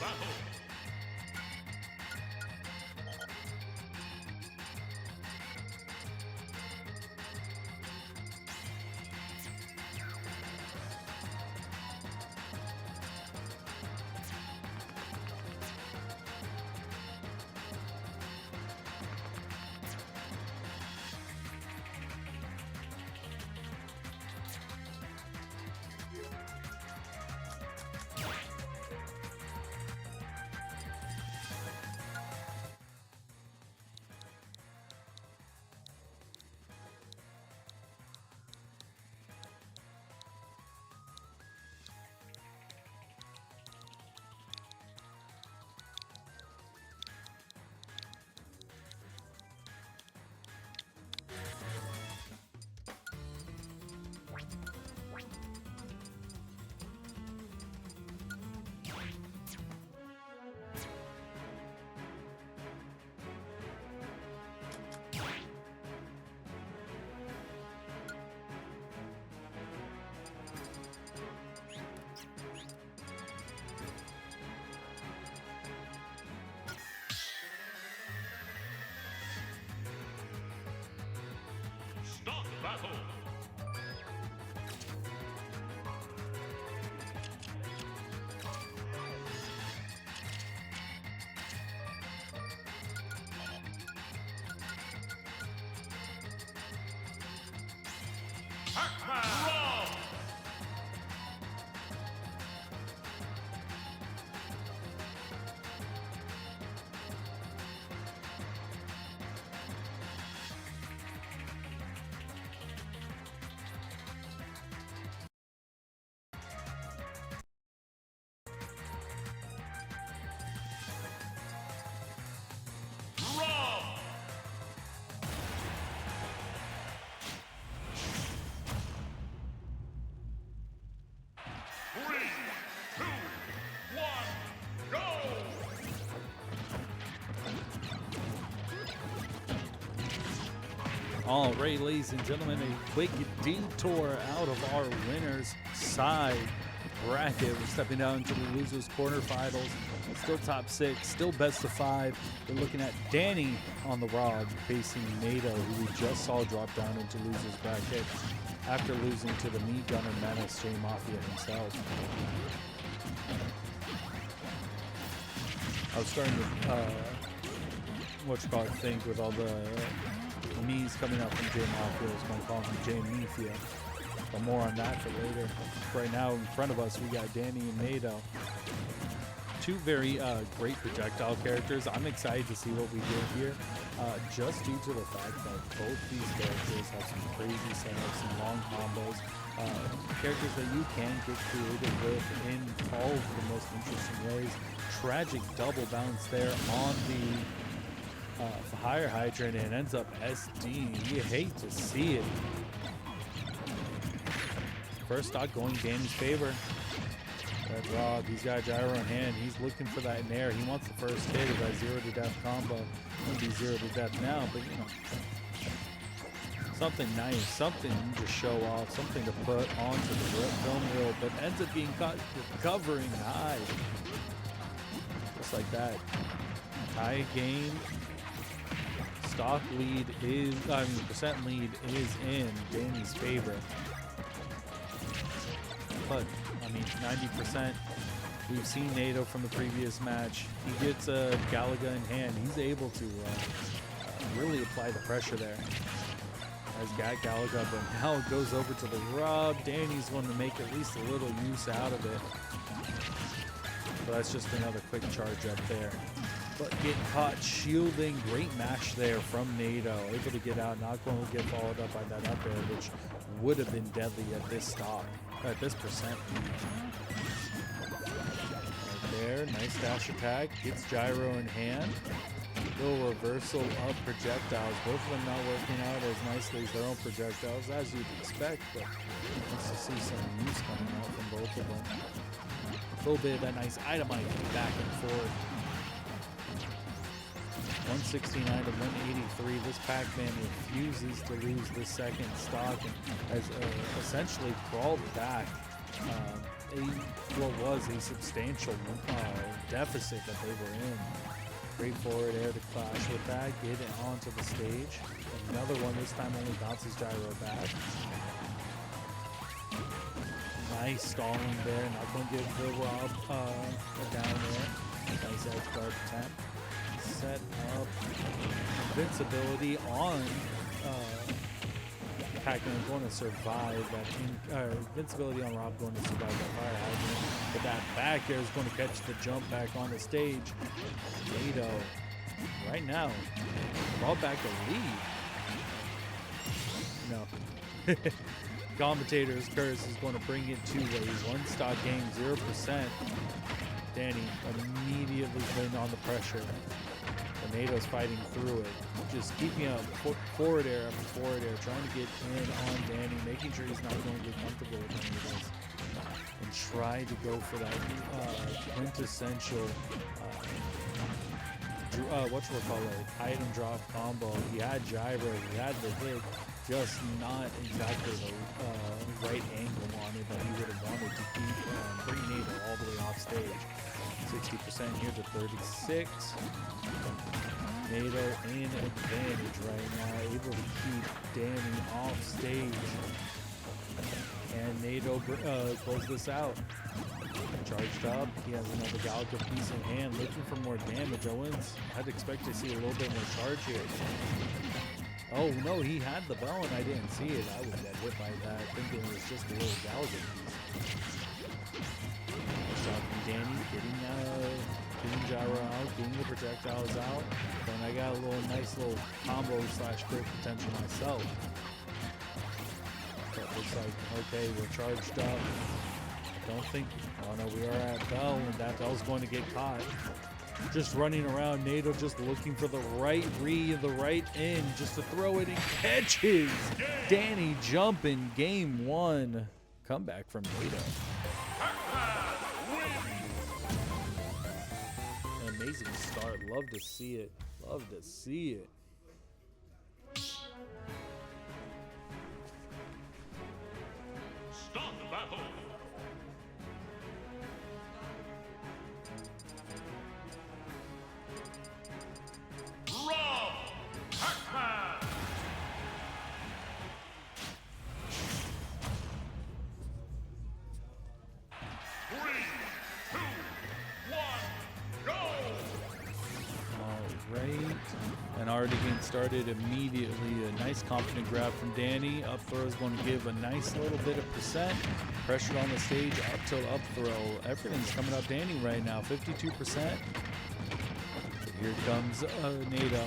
Speaker 1: battle. Start battle. Pac-Man!
Speaker 2: All right, ladies and gentlemen, a quick detour out of our winner's side bracket. We're stepping down into the losers quarterfinals. Still top 6, still best of 5. We're looking at Danny on the rod facing NATO, who we just saw drop down into losers bracket after losing to the meat gunner menace JMafia himself. I was starting to think with all the me's coming out from JMafia, I was going to call him JMafia. But more on that for later. Right now in front of us we got Danny and NATO. Two very great projectile characters. I'm excited to see what we do here, just due to the fact that both these characters have some crazy setups, some long combos, characters that you can get creative with in all of the most interesting ways. Tragic double bounce there on the higher hydrant and ends up SD. You hate to see it. First stock going Danny's favor. That Rob, he's got a gyro in hand. He's looking for that in air. He wants the first hit of that 0 to death combo. Gonna be 0 to death now, but you know, something nice, something to show off, something to put onto the film reel, but ends up being caught recovering high. Just like that. Tie game. Stock lead is, percent lead is in Danny's favor. But, 90%. We've seen NATO from the previous match. He gets a Galaga in hand. He's able to really apply the pressure there. Has got Galaga, but now it goes over to the rub. Danny's going to make at least a little use out of it. So that's just another quick charge up there. But getting caught shielding. Great match there from NATO. Able to get out. Not going to get followed up by that up air, which would have been deadly at this stock. At this percent. Right there. Nice dash attack. Gets gyro in hand. Little reversal of projectiles. Both of them not working out as nicely as their own projectiles, as you'd expect. But nice to see some use coming out from both of them. A little bit of that nice itemizing back and forth. 169 to 183. This Pac-Man refuses to lose this second stock and has essentially crawled back what was a substantial deficit that they were in. Great forward air to clash with that, get it onto the stage. Another one, this time only bounces gyro back. Nice stalling there, not going to give the Rob a down there. Nice edge guard attempt. Set up invincibility on Pac-Man, going to survive that. Invincibility on Rob, going to survive that fire hydrant. But that back air is going to catch the jump back on the stage. NATO, right now, brought back a lead. No. Commentator's curse is going to bring it to a one-stock game, 0%. Danny immediately putting on the pressure. Tornado's fighting through it. Just keeping up forward air after forward air, trying to get in on Danny, making sure he's not going to get comfortable with any of this. And try to go for that quintessential, item drop combo. He had gyro, he had the hit, just not exactly the right angle on it that he would have wanted to keep bring NATO all the way off stage. 60% here to 36. NATO in advantage right now, able to keep Danny off stage. And NATO closes this out. Charged up, he has another Galaga piece in hand, looking for more damage. Owens, I'd expect to see a little bit more charge here. Oh no, he had the bell and I didn't see it. I would get hit by that, thinking it was just a little Galaga piece. Shot from Danny, getting gyro out, getting the projectiles out. Then I got a nice little combo / crit potential myself. But looks like, okay, we're charged up. Don't think, oh no, we are at Bell, and that Bell's going to get caught. Just running around, NATO just looking for the right the right in, just to throw it and catches. Danny jumping, game one. Comeback from NATO. An amazing start, love to see it, love to see it.
Speaker 1: Start the battle. Rob Pac-Man. 3, 2, 1, go!
Speaker 2: Alright, and already getting started immediately. A nice confident grab from Danny. Up throw is going to give a nice little bit of percent. Pressured on the stage, up tilt, up throw. Everything's coming up Danny right now, 52%. Here comes NATO.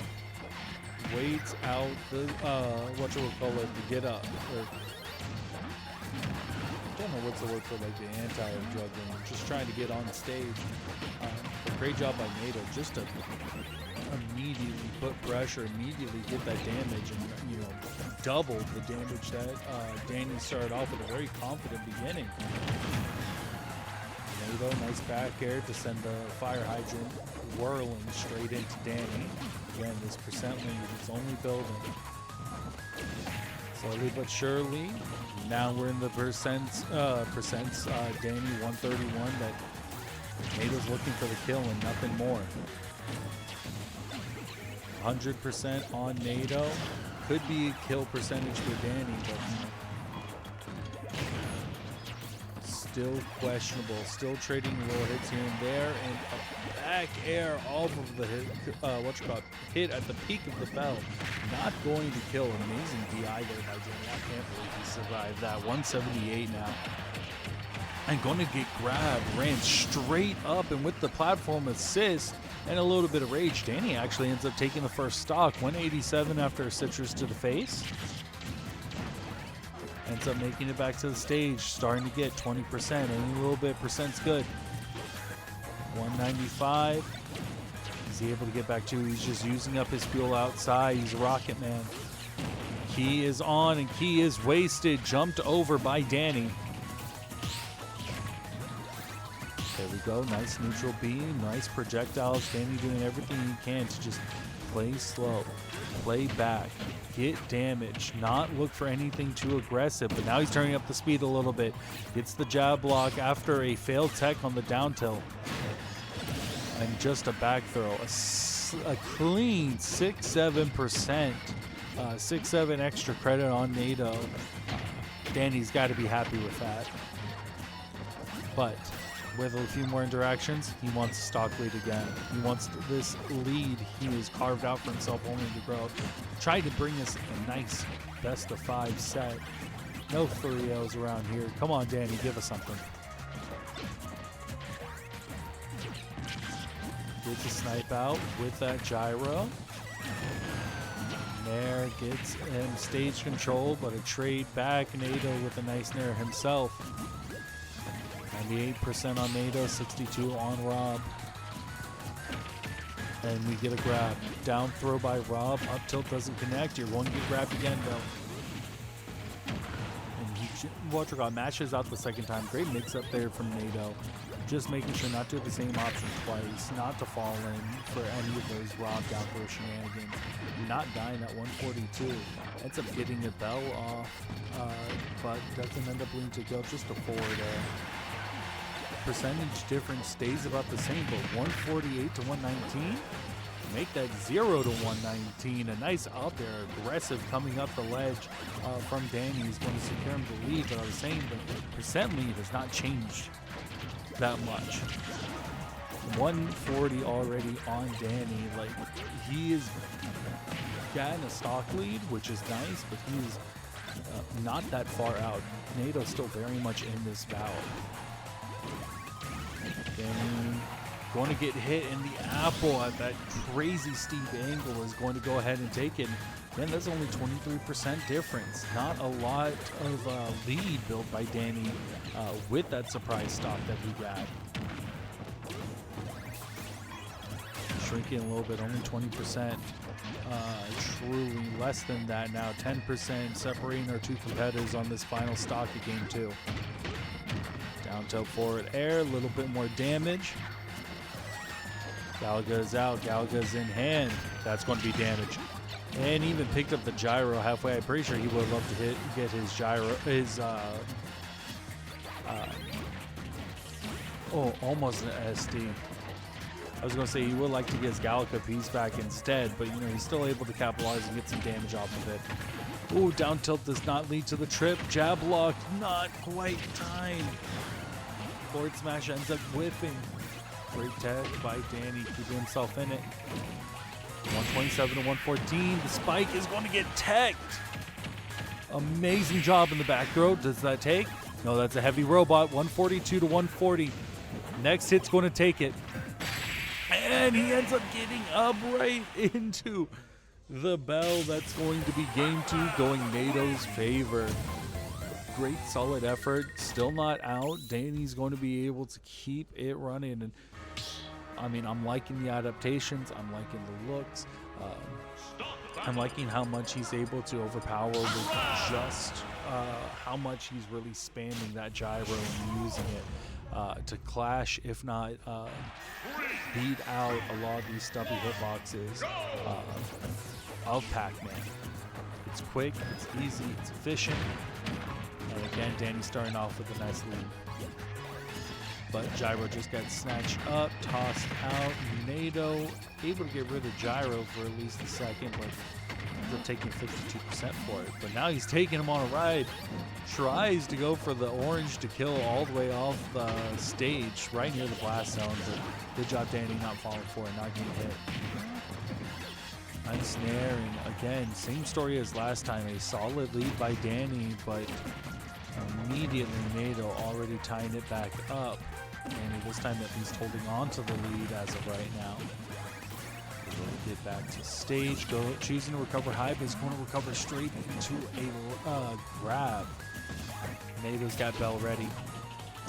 Speaker 2: Waits out the, to get up. I don't know what's the word for like the anti-juggling. Just trying to get on the stage. Great job by NATO just to immediately put pressure, immediately get that damage, and double the damage that Danny started off with a very confident beginning. NATO, nice back air to send the fire hydrant whirling straight into Danny. Again, this percent lead is only building. Slowly but surely. Now we're in the percents. Danny 131. That NATO's looking for the kill and nothing more. 100% on NATO. Could be a kill percentage for Danny, but still questionable. Still trading little hits here and there, and a back air off of the hit, hit at the peak of the bell. Not going to kill. An amazing DI there by Danny. I can't believe he survived that. 178 now. And going to get grabbed, ran straight up, and with the platform assist and a little bit of rage, Danny actually ends up taking the first stock. 187 after a citrus to the face. Ends up making it back to the stage, starting to get 20%. Any little bit percent's good. 195. Is he able to get back to? He's just using up his fuel outside. He's a rocket man. Key is on and key is wasted. Jumped over by Danny. There we go. Nice neutral beam. Nice projectiles. Danny doing everything he can to just play slow, play back, get damage, not look for anything too aggressive. But now he's turning up the speed a little bit. Gets the jab block after a failed tech on the down tilt. And just a back throw. A clean 6-7%. 6-7 extra credit on NATO. Danny's got to be happy with that. But with a few more interactions, he wants a stock lead again. He wants this lead he has carved out for himself only to grow. Tried to bring us a nice best of 5 set. No 3-0s around here. Come on, Danny, give us something. Gets a snipe out with that gyro. Nair gets him stage control, but a trade back. NATO with a nice Nair himself. 98% on NATO, 62 on Rob. And we get a grab. Down throw by Rob. Up tilt doesn't connect. You're going to get grabbed again, though. And Walter God matches out the second time. Great mix up there from NATO. Just making sure not to do the same option twice, not to fall in for any of those Rob down throw shenanigans. Not dying at 142. Ends up getting a bell off, but doesn't end up leading to go. Just a forward air. Percentage difference stays about the same, but 148 to 119. Make that 0 to 119. A nice up there, aggressive coming up the ledge from Danny. He's going to secure him the lead, but I was saying the percent lead has not changed that much. 140 already on Danny. Like, he is gotten a stock lead, which is nice, but he's not that far out. NATO's still very much in this battle. Danny going to get hit in the apple at that crazy steep angle, is going to go ahead and take it. Man, that's only 23% difference. Not a lot of lead built by Danny with that surprise stock that he got. Shrinking a little bit, only 20%. Truly less than that now, 10%, separating our two competitors on this final stock of game 2. Down tilt forward air, a little bit more damage. Galaga's out, Galaga's in hand. That's going to be damage. And even picked up the gyro halfway. I'm pretty sure he would love to get his gyro, almost an SD. I was going to say he would like to get his Galaga piece back instead, but you know, he's still able to capitalize and get some damage off of it. Ooh, down tilt does not lead to the trip. Jab lock, not quite time. Forward smash ends up whipping. Great tech by Danny, keeping himself in it. 127 to 114. The spike is going to get teched. Amazing job in the back throw. Does that take? No, that's a heavy robot. 142 to 140. Next hit's going to take it. And he ends up getting up right into the bell. That's going to be game 2 going NATO's favor. Great solid effort. Still not out. Danny's going to be able to keep it running. And I mean, I'm liking the adaptations. I'm liking the looks. I'm liking how much he's able to overpower with just how much he's really spamming that gyro and using it to clash, if not beat out a lot of these stubby hitboxes of Pac-Man. It's quick, it's easy, it's efficient. And again, Danny's starting off with a nice lead. But gyro just got snatched up, tossed out. NATO able to get rid of gyro for at least a second, but ends up taking 52% for it. But now he's taking him on a ride. Tries to go for the orange to kill all the way off the stage, right near the blast zone. But good job, Danny, not falling for it, not getting hit. Unsnaring again. Same story as last time. A solid lead by Danny, but immediately NATO already tying it back up. And this time at least holding on to the lead as of right now. We're going to get back to stage. Choosing to recover high, but he's going to recover straight into a grab. NATO's got Bell ready.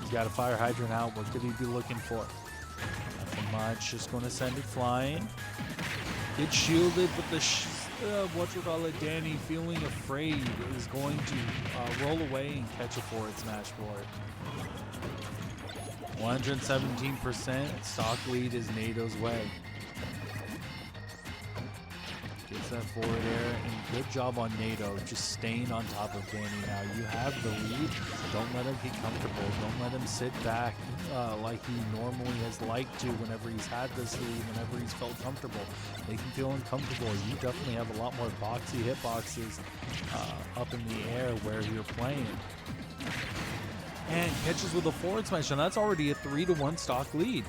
Speaker 2: He's got a fire hydrant out. What could he be looking for? Nothing much. Just going to send it flying. Get shielded, but the Danny, feeling afraid, is going to roll away and catch a forward smash board. 117%. Stock lead is NATO's way. Gets
Speaker 3: that forward air, and good job on NATO, just staying on top of Danny now. You have the lead, don't let him get comfortable, don't let him sit back like he normally has liked to whenever he's had this lead, whenever he's felt comfortable. Make him feel uncomfortable. You definitely have a lot more boxy hitboxes up in the air where you're playing. And catches with a forward smash, and that's already a 3-1 stock lead.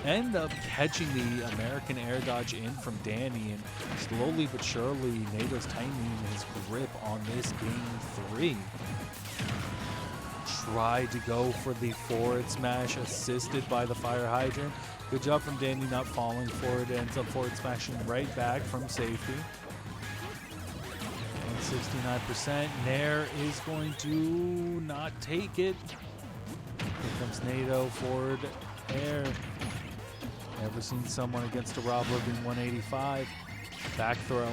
Speaker 3: End up catching the American air dodge in from Danny, and slowly but surely, NATO's tightening his grip on this game 3. Tried to go for the forward smash, assisted by the fire hydrant. Good job from Danny not falling for it. Ends up forward smashing right back from safety. 69%. Nair is going to not take it. Here comes NATO, forward air. Never seen someone against a Rob living 185. Back throw.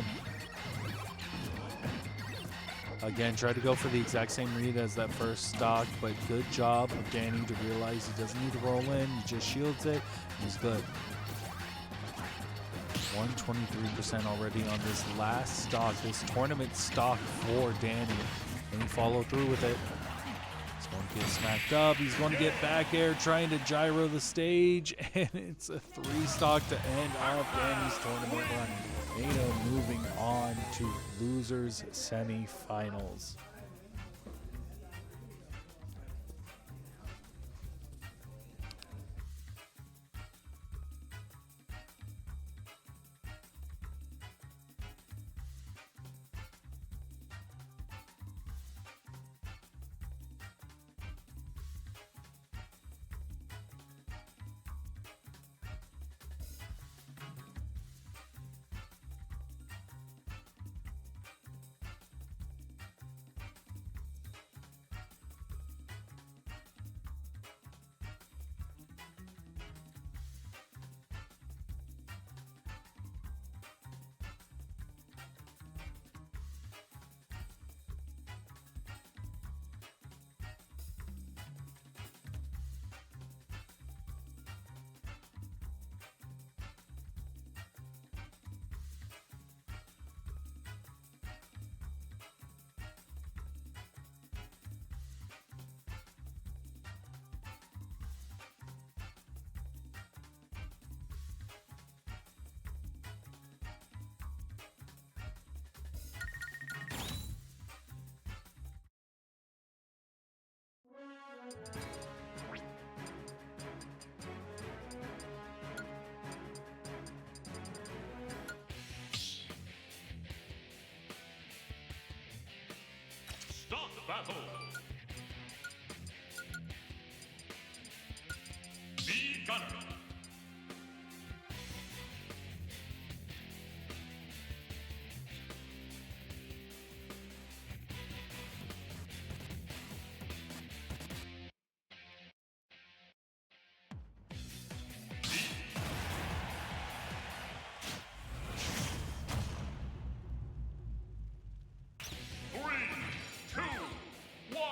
Speaker 3: Again, tried to go for the exact same read as that first stock, but good job of Danny to realize he doesn't need to roll in. He just shields it. He's good. 123% already on this last stock, this tournament stock for Danny. And he followed through with it. He's going to get smacked up. He's going to get back air, trying to gyro the stage. And it's a 3 stock to end off Danny's tournament run. NATO moving on to losers semifinals.
Speaker 1: Start battle. Be gunner. Three, two, one.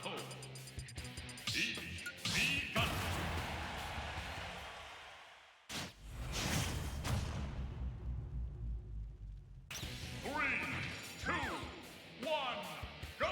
Speaker 1: battle. Each begun. 3, 2, 1, go!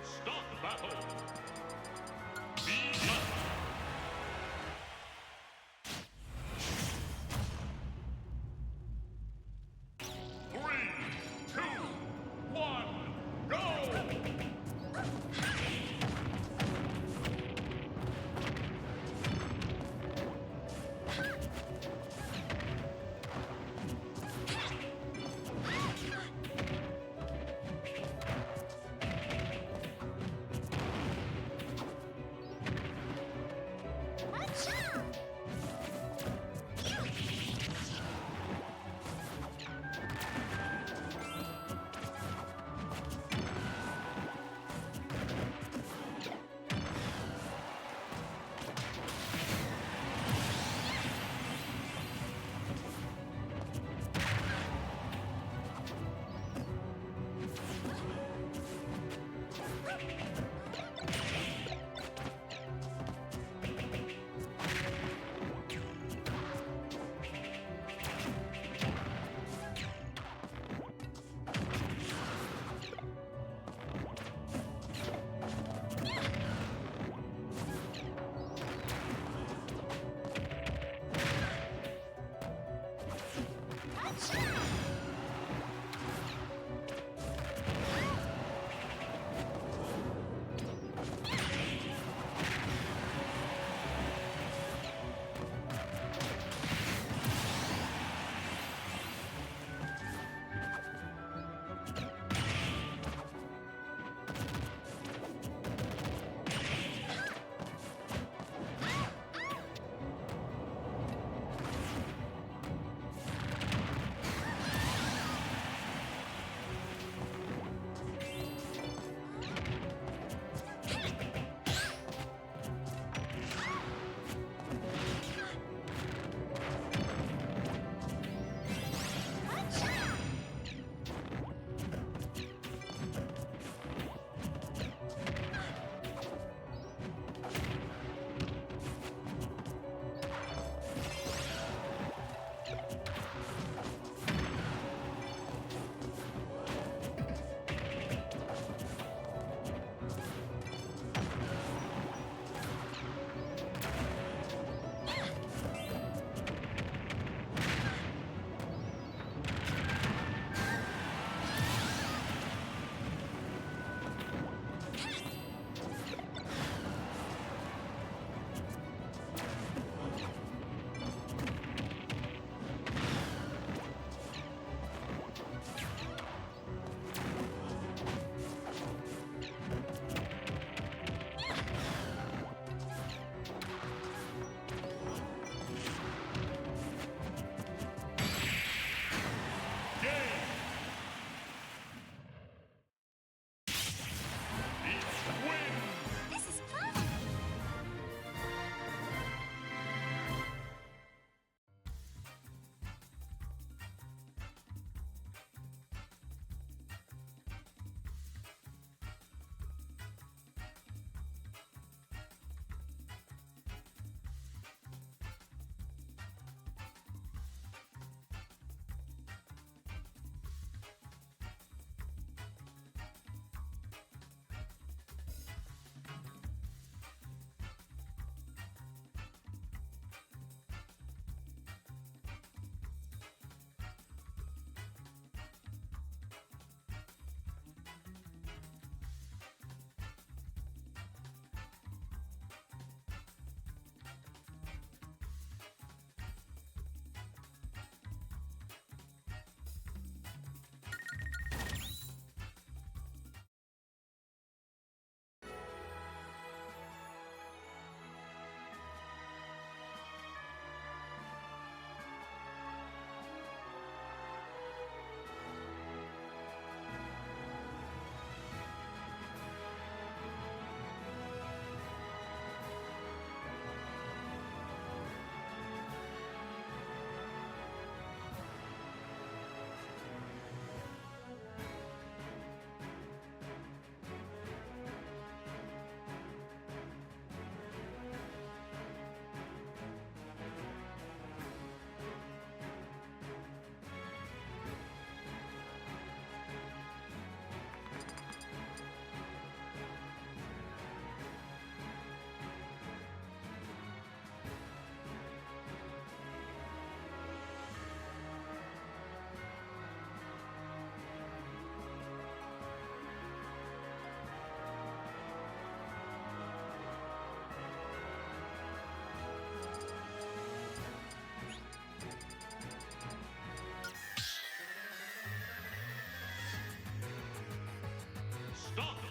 Speaker 1: Start battle. Begin. 3, 2, 1, go!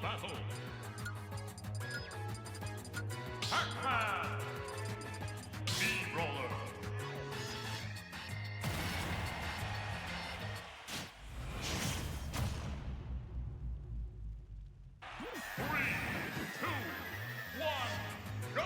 Speaker 1: battle. Pac-Man. B-Roller. Three, two, one, go!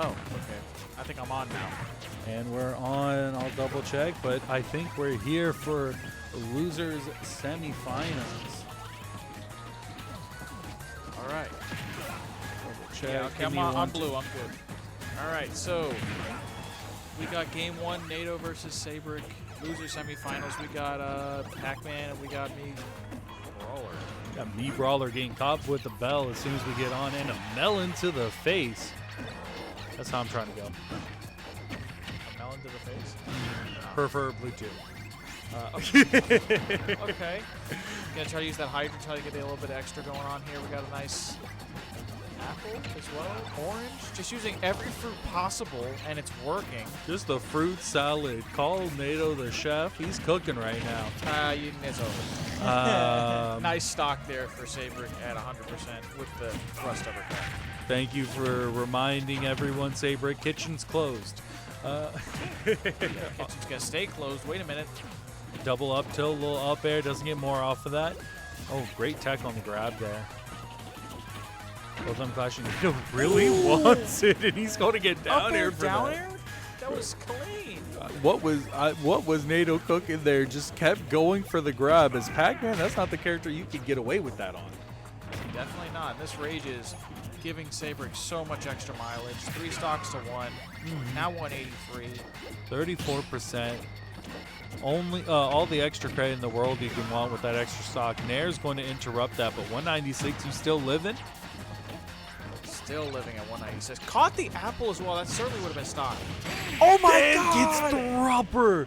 Speaker 4: Oh, okay. I think I'm on now.
Speaker 2: And we're on, I'll double check, but I think we're here for losers semifinals.
Speaker 4: All right.
Speaker 2: Double check.
Speaker 4: Yeah, okay,
Speaker 2: Give me
Speaker 4: I'm
Speaker 2: one,
Speaker 4: blue. I'm good. All right, so we got game one, NATO versus Seibrik. Loser semifinals, we got Pac-Man and we got me, Brawler.
Speaker 2: Got me Brawler getting caught with the bell as soon as we get on, and a melon to the face. That's how I'm trying to go.
Speaker 4: A melon to the face?
Speaker 2: Preferably two.
Speaker 4: Okay. Gonna try to use that hydrant, try to get a little bit extra going on here. We got a nice apple as well, orange. Just using every fruit possible, and it's working.
Speaker 2: Just a fruit salad. Call NATO the chef. He's cooking right now.
Speaker 4: It's over. Nice stock there for Seibrik at 100% with the thrust uppercut.
Speaker 2: Thank you for reminding everyone, Seibrik, kitchen's closed.
Speaker 4: Kitchen's gonna stay closed. Wait a minute.
Speaker 2: Double up tilt, a little up air, doesn't get more off of that. Oh, great tech on the grab there. Both of them clashing. NATO really wants it, and he's going to get down air for
Speaker 4: down
Speaker 2: that.
Speaker 4: air? That was clean.
Speaker 2: What was NATO cooking there? Just kept going for the grab. As Pac-Man, that's not the character you can get away with that on.
Speaker 4: Definitely not. And this rage is giving Seibrik so much extra mileage. 3 stocks to 1. Now 183.
Speaker 2: 34%. Only all the extra credit in the world you can want with that extra stock. Nair's going to interrupt that, but 196, you still living?
Speaker 4: Still living at 196. Caught the apple as well. That certainly would have been stock. Oh my god!
Speaker 2: Gets Thrupper.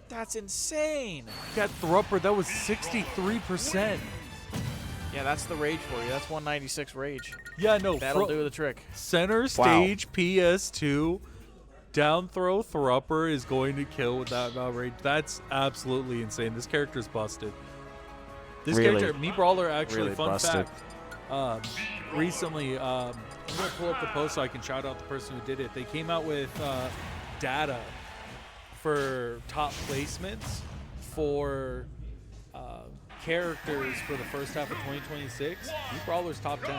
Speaker 4: That's insane.
Speaker 2: Got Thrupper. That was 63%.
Speaker 4: Yeah, that's the rage for you. That's 196 rage.
Speaker 2: Yeah, no.
Speaker 4: That'll do the trick.
Speaker 2: Center stage PS2. Down throw Thrupper is going to kill with that amount of rage. That's absolutely insane. This character is busted. This character, me Brawler, actually,
Speaker 4: really
Speaker 2: fun
Speaker 4: busted.
Speaker 2: fact. Recently, I'm going to pull up the post so I can shout out the person who did it. They came out with data for top placements for characters for the first half of 2026. Me Brawler's top 10.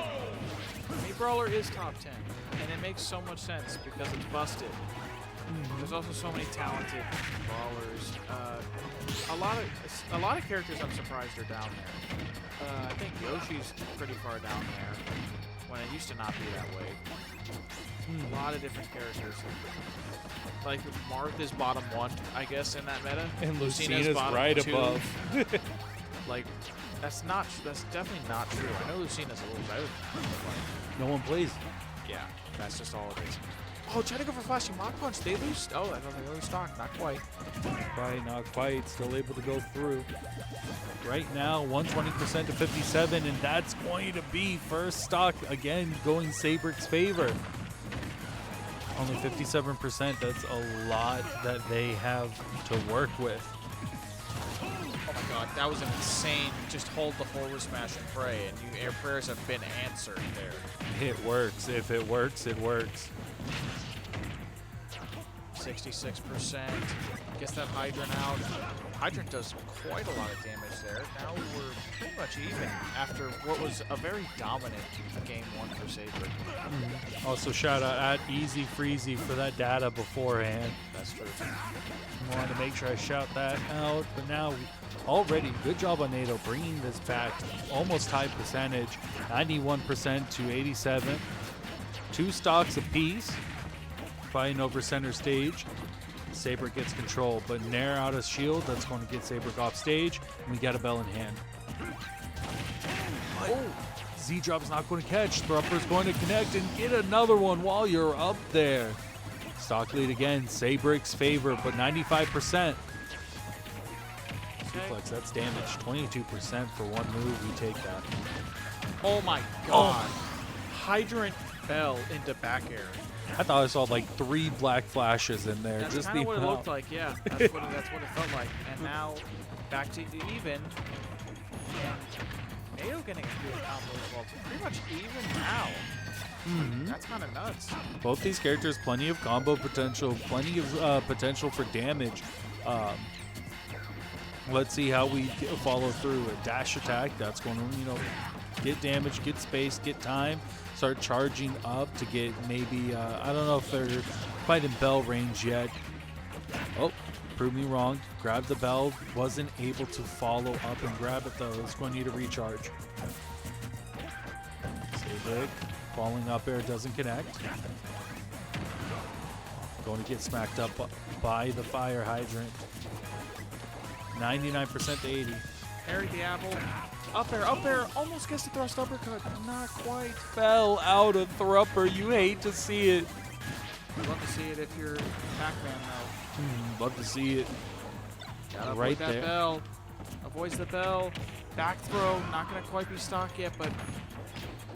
Speaker 4: Me Brawler is top 10, and it makes so much sense because it's busted. There's also so many talented brawlers. A lot of characters I'm surprised are down there. I think Yoshi's pretty far down there when it used to not be that way. A lot of different characters. Like Marth is bottom 1, I guess, in that meta.
Speaker 2: And
Speaker 4: Lucina's
Speaker 2: Lucina's
Speaker 4: bottom
Speaker 2: right
Speaker 4: 2.
Speaker 2: above.
Speaker 4: Like, that's definitely not true. I know Lucina's a little better than that, but
Speaker 2: No one plays.
Speaker 4: yeah, that's just all it is. Oh, try to go for flashing Mach Punch. They lose. Oh, I thought they lose stock. Not quite.
Speaker 2: Not quite. Still able to go through. Right now, 120% to 57, and that's going to be first stock again going Seibrik's favor. Only 57%. That's a lot that they have to work with.
Speaker 4: Oh my god, that was an insane. Just hold the forward smash and pray, and your prayers have been answered there.
Speaker 2: It works. If it works, it works.
Speaker 4: 66%. Gets that Hydrant out. Hydrant does quite a lot of damage there. Now we're pretty much even after what was a very dominant game 1 for Seibrik.
Speaker 2: Also, shout out at Easy Freezy for that data beforehand.
Speaker 4: That's true.
Speaker 2: I wanted to make sure I shout that out, but now
Speaker 3: already good job on NATO bringing this back to almost high percentage, 91% to 87. 2 stocks apiece, fighting over center stage. Seibrik gets control, but Nair out of shield. That's going to get Seibrik off stage, and we got a bell in hand. Oh, Z-drop is not going to catch. Thrupper's going to connect and get another one while you're up there. Stock lead again, Seibrik's favor, but 95%. Suplex, that's damage. 22% for one move. We take that.
Speaker 4: Oh my god. Hydrant Bell into back air.
Speaker 3: I thought I saw like 3 black flashes in there.
Speaker 4: That's
Speaker 3: just
Speaker 4: kind
Speaker 3: the
Speaker 4: of what it
Speaker 3: amount.
Speaker 4: looked like, yeah. That's what it felt like. And now back to even. And Nato getting a good combo as well. Pretty much even now. That's kind of nuts.
Speaker 3: Both these characters, plenty of combo potential, plenty of potential for damage. Let's see how we follow through a dash attack. That's going to, get damage, get space, get time, start charging up to get maybe, I don't know if they're quite in bell range yet. Oh, prove me wrong. Grab the bell, wasn't able to follow up and grab it though. It's going to need a recharge. Seibrik falling up air, doesn't connect. Going to get smacked up by the fire hydrant. 99% to 80.
Speaker 4: Parry the apple. Up air, almost gets the thrust uppercut. Not quite.
Speaker 3: Fell out of Thrupper. You hate to see it.
Speaker 4: I'd love to see it if you're Pac-Man though.
Speaker 3: Love to see it.
Speaker 4: Gotta avoid
Speaker 3: Right
Speaker 4: that
Speaker 3: there.
Speaker 4: bell. Avoids the bell. Back throw. Not gonna quite be stock yet, but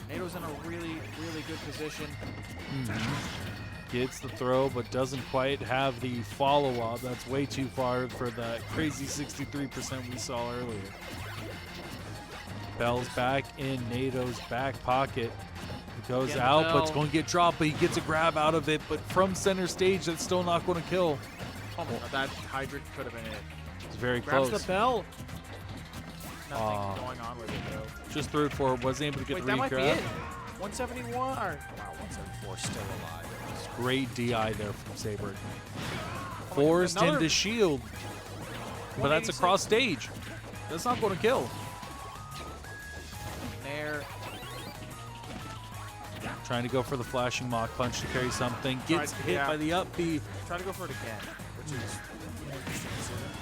Speaker 4: NATO's in a really, really good position.
Speaker 3: Gets the throw, but doesn't quite have the follow-up. That's way too far for that crazy 63% we saw earlier. Bell's back in NATO's back pocket. It goes
Speaker 4: Again,
Speaker 3: out, but it's
Speaker 4: Bell.
Speaker 3: going to get dropped, but he gets a grab out of it. But from center stage, that's still not going to kill.
Speaker 4: Oh my god, that hydrant could have been it.
Speaker 3: It's very
Speaker 4: Grabs
Speaker 3: close.
Speaker 4: the bell. Nothing
Speaker 3: Aw.
Speaker 4: going on with it though.
Speaker 3: Just threw it forward, wasn't able to get
Speaker 4: Wait,
Speaker 3: the
Speaker 4: that might be
Speaker 3: regrab.
Speaker 4: it. 171. Or, wow, 174 still alive.
Speaker 3: Great DI there from Seibrik.
Speaker 4: Oh my
Speaker 3: Forced
Speaker 4: God, another-
Speaker 3: into shield. But that's
Speaker 4: 186.
Speaker 3: across stage. That's not going to kill.
Speaker 4: Nair.
Speaker 3: Trying to go for the flashing mock punch to carry something. Gets
Speaker 4: Tried-
Speaker 3: hit
Speaker 4: yeah.
Speaker 3: by the up B.
Speaker 4: Try to go for it again, which is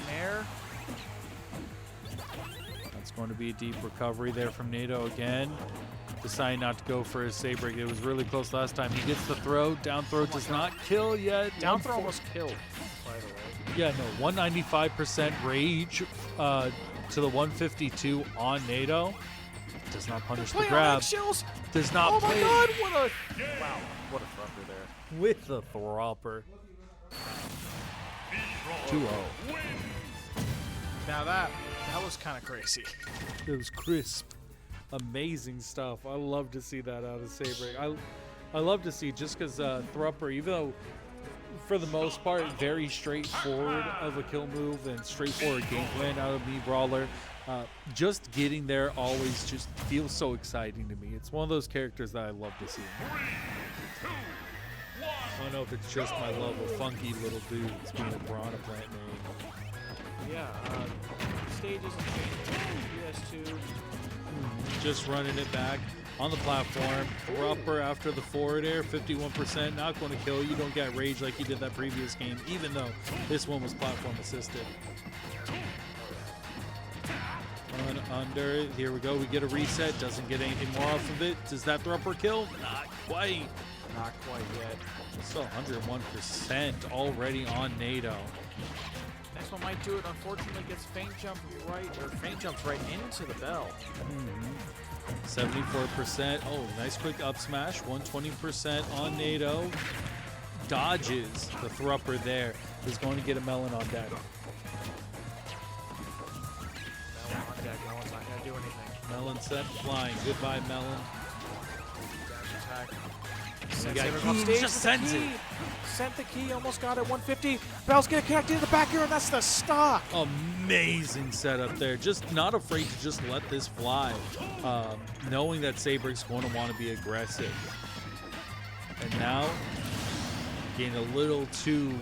Speaker 4: Nair.
Speaker 3: That's going to be a deep recovery there from NATO again. Deciding not to go for his Seibrik. It was really close last time. He gets the throw. Down throw does not kill yet.
Speaker 4: Down throw almost killed, by the way.
Speaker 3: Yeah, no. 195% rage to the 152 on NATO. Does not punish the
Speaker 4: Play on
Speaker 3: grab.
Speaker 4: eggshells.
Speaker 3: Does not
Speaker 4: Oh my
Speaker 3: pay
Speaker 4: god, what a wow, what a thruster there.
Speaker 3: with the Thrupper. 2-0.
Speaker 4: Now that was kind of crazy.
Speaker 3: It was crisp. Amazing stuff. I love to see that out of Seibrik. I love to see just because Thrupper, even though for the most part very straightforward of a kill move and straightforward game plan out of me Brawler, just getting there always just feels so exciting to me. It's one of those characters that I love to see. I don't know if it's just my love of funky little dudes being a Piranha Plant main.
Speaker 4: Yeah, stage isn't changing. PS2.
Speaker 3: Just running it back on the platform. Thrupper after the forward air, 51%. Not going to kill. You don't get rage like you did that previous game, even though this one was platform assisted. Run under. Here we go. We get a reset. Doesn't get anything more off of it. Does that Thrupper kill? Not quite.
Speaker 4: Not quite yet.
Speaker 3: Still 101% already on NATO.
Speaker 4: Next one might do it. Unfortunately, gets feint jump feint jumps right into the bell.
Speaker 3: 74%. Oh, nice quick up smash. 120% on NATO. Dodges the Thrupper there. Is going to get a melon on deck.
Speaker 4: Melon on deck. No one's not gonna do anything.
Speaker 3: Melon sent flying. Goodbye, Melon.
Speaker 4: Dash attack.
Speaker 3: got
Speaker 4: Sends it
Speaker 3: key,
Speaker 4: off stage
Speaker 3: just
Speaker 4: with
Speaker 3: sends
Speaker 4: the
Speaker 3: it.
Speaker 4: key. Sent the key. Almost got it. 150. Bell's gonna connect into the back here, and that's the stock.
Speaker 3: Amazing setup there. Just not afraid to just let this fly. Knowing that Seibrik's going to want to be aggressive. And now, getting a little too,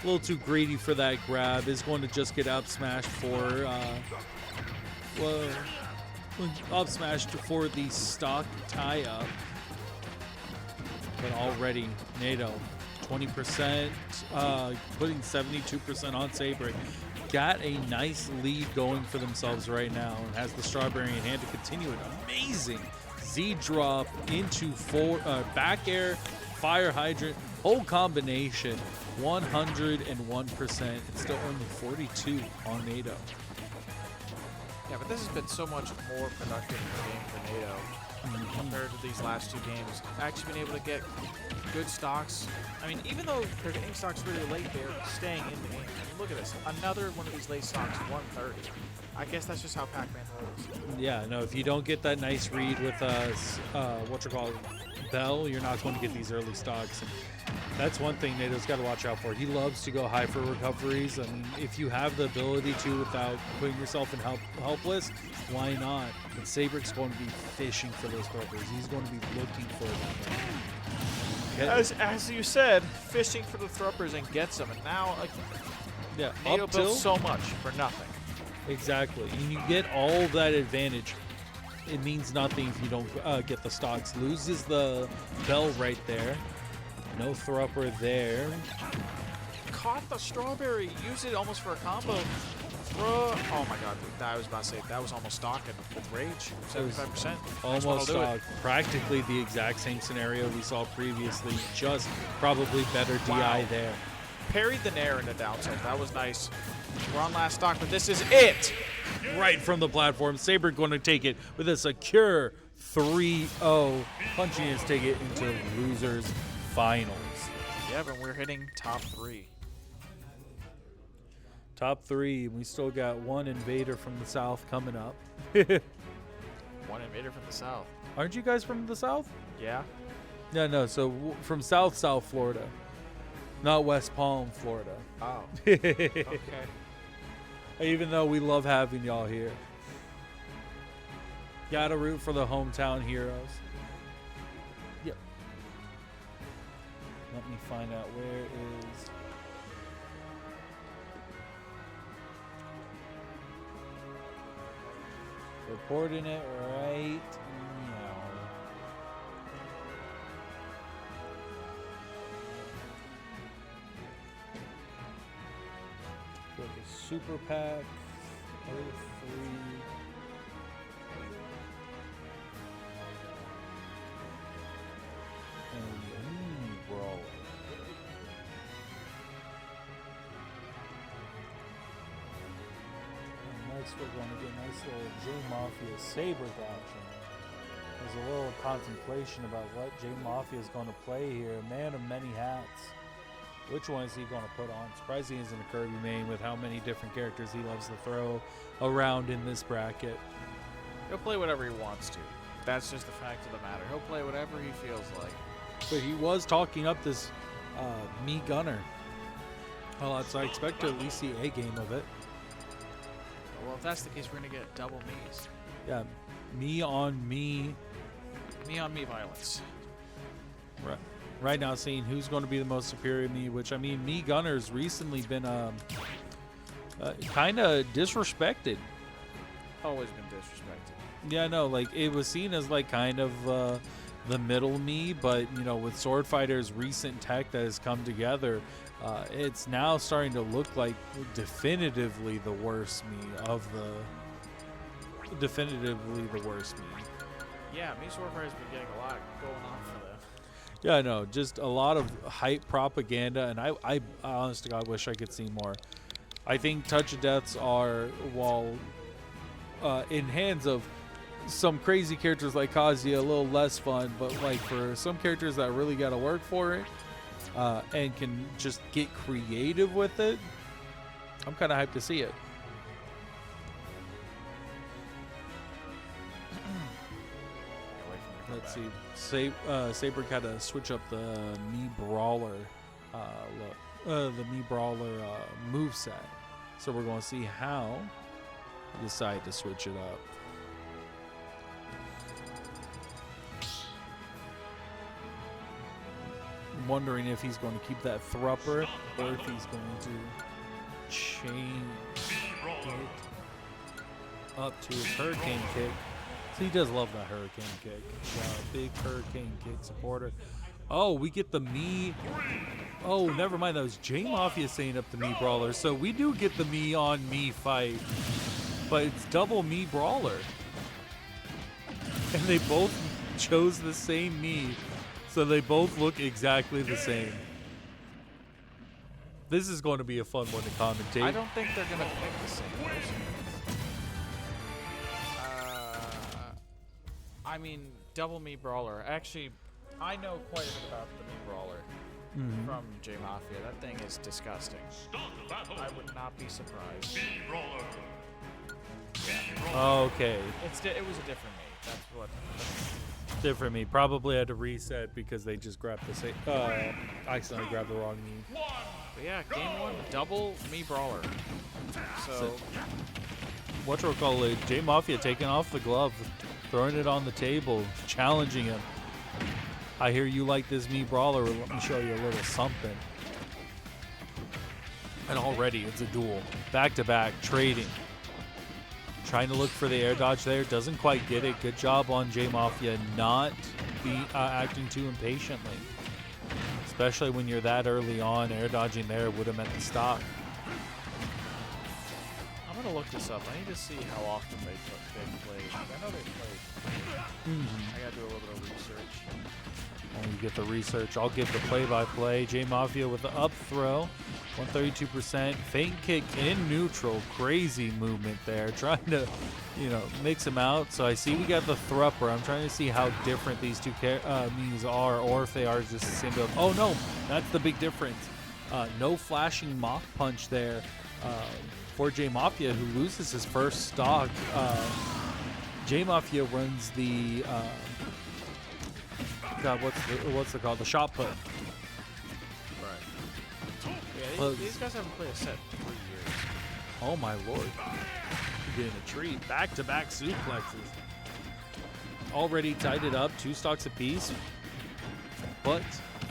Speaker 3: a little too greedy for that grab. Is going to just get up smashed for up smashed for the stock tie up. But already NATO 20%, putting 72% on Seibrik. Got a nice lead going for themselves right now and has the strawberry in hand to continue an amazing Z drop into back air, fire hydrant, whole combination, 101%. It's still only 42 on NATO.
Speaker 4: Yeah, but this has been so much more productive game for NATO compared to these last two games. Actually been able to get good stocks. I mean, even though they're getting stocks really late, they're staying in the game. I mean, look at this. Another one of these late stocks, 130. I guess that's just how Pac-Man rolls.
Speaker 3: Yeah, no, if you don't get that nice read with Bell, you're not going to get these early stocks. And that's one thing NATO's got to watch out for. He loves to go high for recoveries. I mean, if you have the ability to without putting yourself in helpless, why not? But Seibrik's going to be fishing for those throppers. He's going to be looking for them.
Speaker 4: As you said, fishing for the throppers and gets them. And now, like,
Speaker 3: yeah,
Speaker 4: NATO
Speaker 3: up till
Speaker 4: built so much for nothing.
Speaker 3: Exactly. And you get all that advantage. It means nothing if you don't get the stocks. Loses the bell right there. No thropper there.
Speaker 4: Caught the strawberry. Used it almost for a combo. Throw. Oh my god. I was about to say, that was almost stocking with rage. 75%.
Speaker 3: Almost stock. Practically the exact same scenario we saw previously. Just probably better DI there.
Speaker 4: Parried the Nair into down tilt. That was nice. We're on last stock, but this is it.
Speaker 3: Right from the platform. Seibrik going to take it with a secure 3-0. Punching his ticket into losers finals.
Speaker 4: Yeah, but we're hitting top 3.
Speaker 3: Top 3. We still got one invader from the south coming up.
Speaker 4: One invader from the south.
Speaker 3: Aren't you guys from the south?
Speaker 4: Yeah.
Speaker 3: Yeah, no. So from South Florida. Not West Palm, Florida.
Speaker 4: Oh. Okay.
Speaker 3: Even though we love having y'all here. Gotta root for the hometown heroes. Yep. Let me find out where is... Reporting it right now. Got the Super Pack, 03. And Mini Brawler. And next we're going to get a nice little JMafia Seibrik action. There's a little contemplation about what JMafia is going to play here. Man of many hats. Which one is he going to put on? Surprised he isn't a Kirby main with how many different characters he loves to throw around in this bracket.
Speaker 4: He'll play whatever he wants to. That's just the fact of the matter. He'll play whatever he feels like.
Speaker 3: But he was talking up this me gunner. Well, so I expect to at least see a game of it.
Speaker 4: Well, if that's the case, we're going to get double me's.
Speaker 3: Yeah, me on me.
Speaker 4: Me on me violence.
Speaker 3: Right now, seeing who's going to be the most superior me, which, I mean, me gunner's recently been kind of disrespected.
Speaker 4: Always been disrespected.
Speaker 3: Yeah, no, like, it was seen as, like, kind of the middle me, but, you know, with Sword Fighter's recent tech that has come together, it's now starting to look like definitively the worst me of the... Definitively the worst me.
Speaker 4: Yeah, me Sword Fighter's been getting a lot going on for them.
Speaker 3: Yeah, no, just a lot of hype propaganda, and I honest to God wish I could see more. I think Touch of Deaths are, while in hands of some crazy characters like Kazuya, a little less fun, but like for some characters that really got to work for it and can just get creative with it, I'm kind of hyped to see it. Let's see. Seibrik had to switch up the Me Brawler, moveset. So we're going to see how he decide to switch it up. I'm wondering if he's going to keep that thrupper or if he's going to change it up to his hurricane kick. So he does love that hurricane kick. Big hurricane kick supporter. Oh, we get the me. Oh, never mind. That was JMafia saying up the me brawler. So we do get the me on me fight. But it's double me brawler. And they both chose the same me. So they both look exactly the same. This is going to be a fun one to commentate.
Speaker 4: I don't think they're going to pick the same person. I mean, double me brawler. Actually, I know quite a bit about the me brawler from JMafia. That thing is disgusting.
Speaker 1: Start the battle.
Speaker 4: I would not be surprised.
Speaker 1: B-Brawler.
Speaker 3: Okay.
Speaker 4: It was a different me. That's what.
Speaker 3: Different me. Probably had to reset because they just grabbed the same. I accidentally grabbed the wrong me.
Speaker 4: But yeah, game 1, double me brawler. So
Speaker 3: Whatchamacallit, JMafia taking off the glove, throwing it on the table, challenging him. I hear you like this me brawler. Let me show you a little something. And already it's a duel. Back to back, trading. Trying to look for the air dodge there. Doesn't quite get it. Good job on JMafia not acting too impatiently. Especially when you're that early on. Air dodging there would have meant the stop.
Speaker 4: I'm going to look this up. I need to see how often they played. I know they played. I got to do a little bit of research.
Speaker 3: When you get the research, I'll give the play-by-play. JMafia with the up throw. 132%. Feint kick in neutral. Crazy movement there. Trying to, mix them out. So I see we got the thrupper. I'm trying to see how different these two me's are, or if they are just the same build. Oh, no. That's the big difference. No flashing mock punch there for JMafia, who loses his first stock. JMafia runs the... God, what's it called? The shot put.
Speaker 4: Right. Yeah, these guys haven't played a set in 3 years.
Speaker 3: Oh my lord. Getting a treat. Back-to-back suplexes. Already tied it up, 2 stocks apiece. But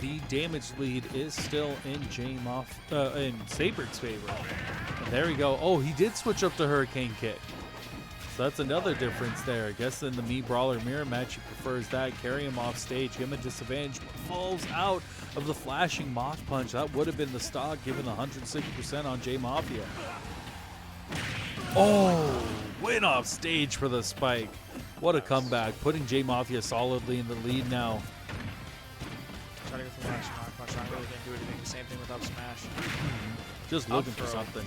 Speaker 3: the damage lead is still in in Seibrik's favor. And there we go. Oh, he did switch up to Hurricane Kick. So that's another difference there. I guess in the me brawler mirror match, he prefers that. Carry him off stage, give him a disadvantage, but falls out of the flashing mock punch. That would have been the stock, given the 160% on JMafia. Oh, win off stage for the spike. What a comeback, putting JMafia solidly in the lead now.
Speaker 4: Try to go for the flashing mock punch. Not really didn't do anything. The same thing without smash.
Speaker 3: Just looking for something.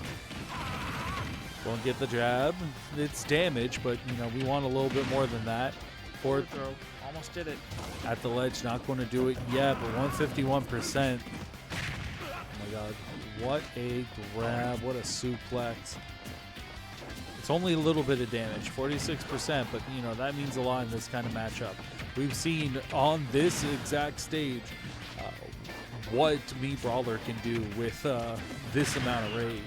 Speaker 3: Won't get the jab. It's damage, but we want a little bit more than that.
Speaker 4: Forward throw. Almost did it.
Speaker 3: At the ledge, not going to do it yet, but 151%. Oh my god. What a grab. What a suplex. It's only a little bit of damage, 46%, but that means a lot in this kind of matchup. We've seen on this exact stage what me brawler can do with this amount of rage.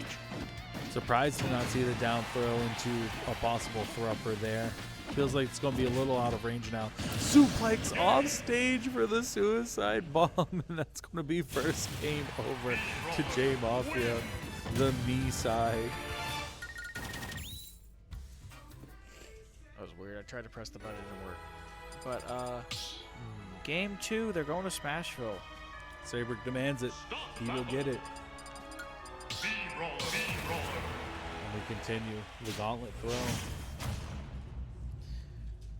Speaker 3: Surprised to not see the down throw into a possible thrower there. Feels like it's going to be a little out of range now. Suplex off stage for the suicide bomb, and that's going to be first game over to JMafia, the me side.
Speaker 4: That was weird. I tried to press the button, it didn't work. But game 2, they're going to Smashville.
Speaker 3: Seibrik demands it. He will get it. And we continue the gauntlet throw.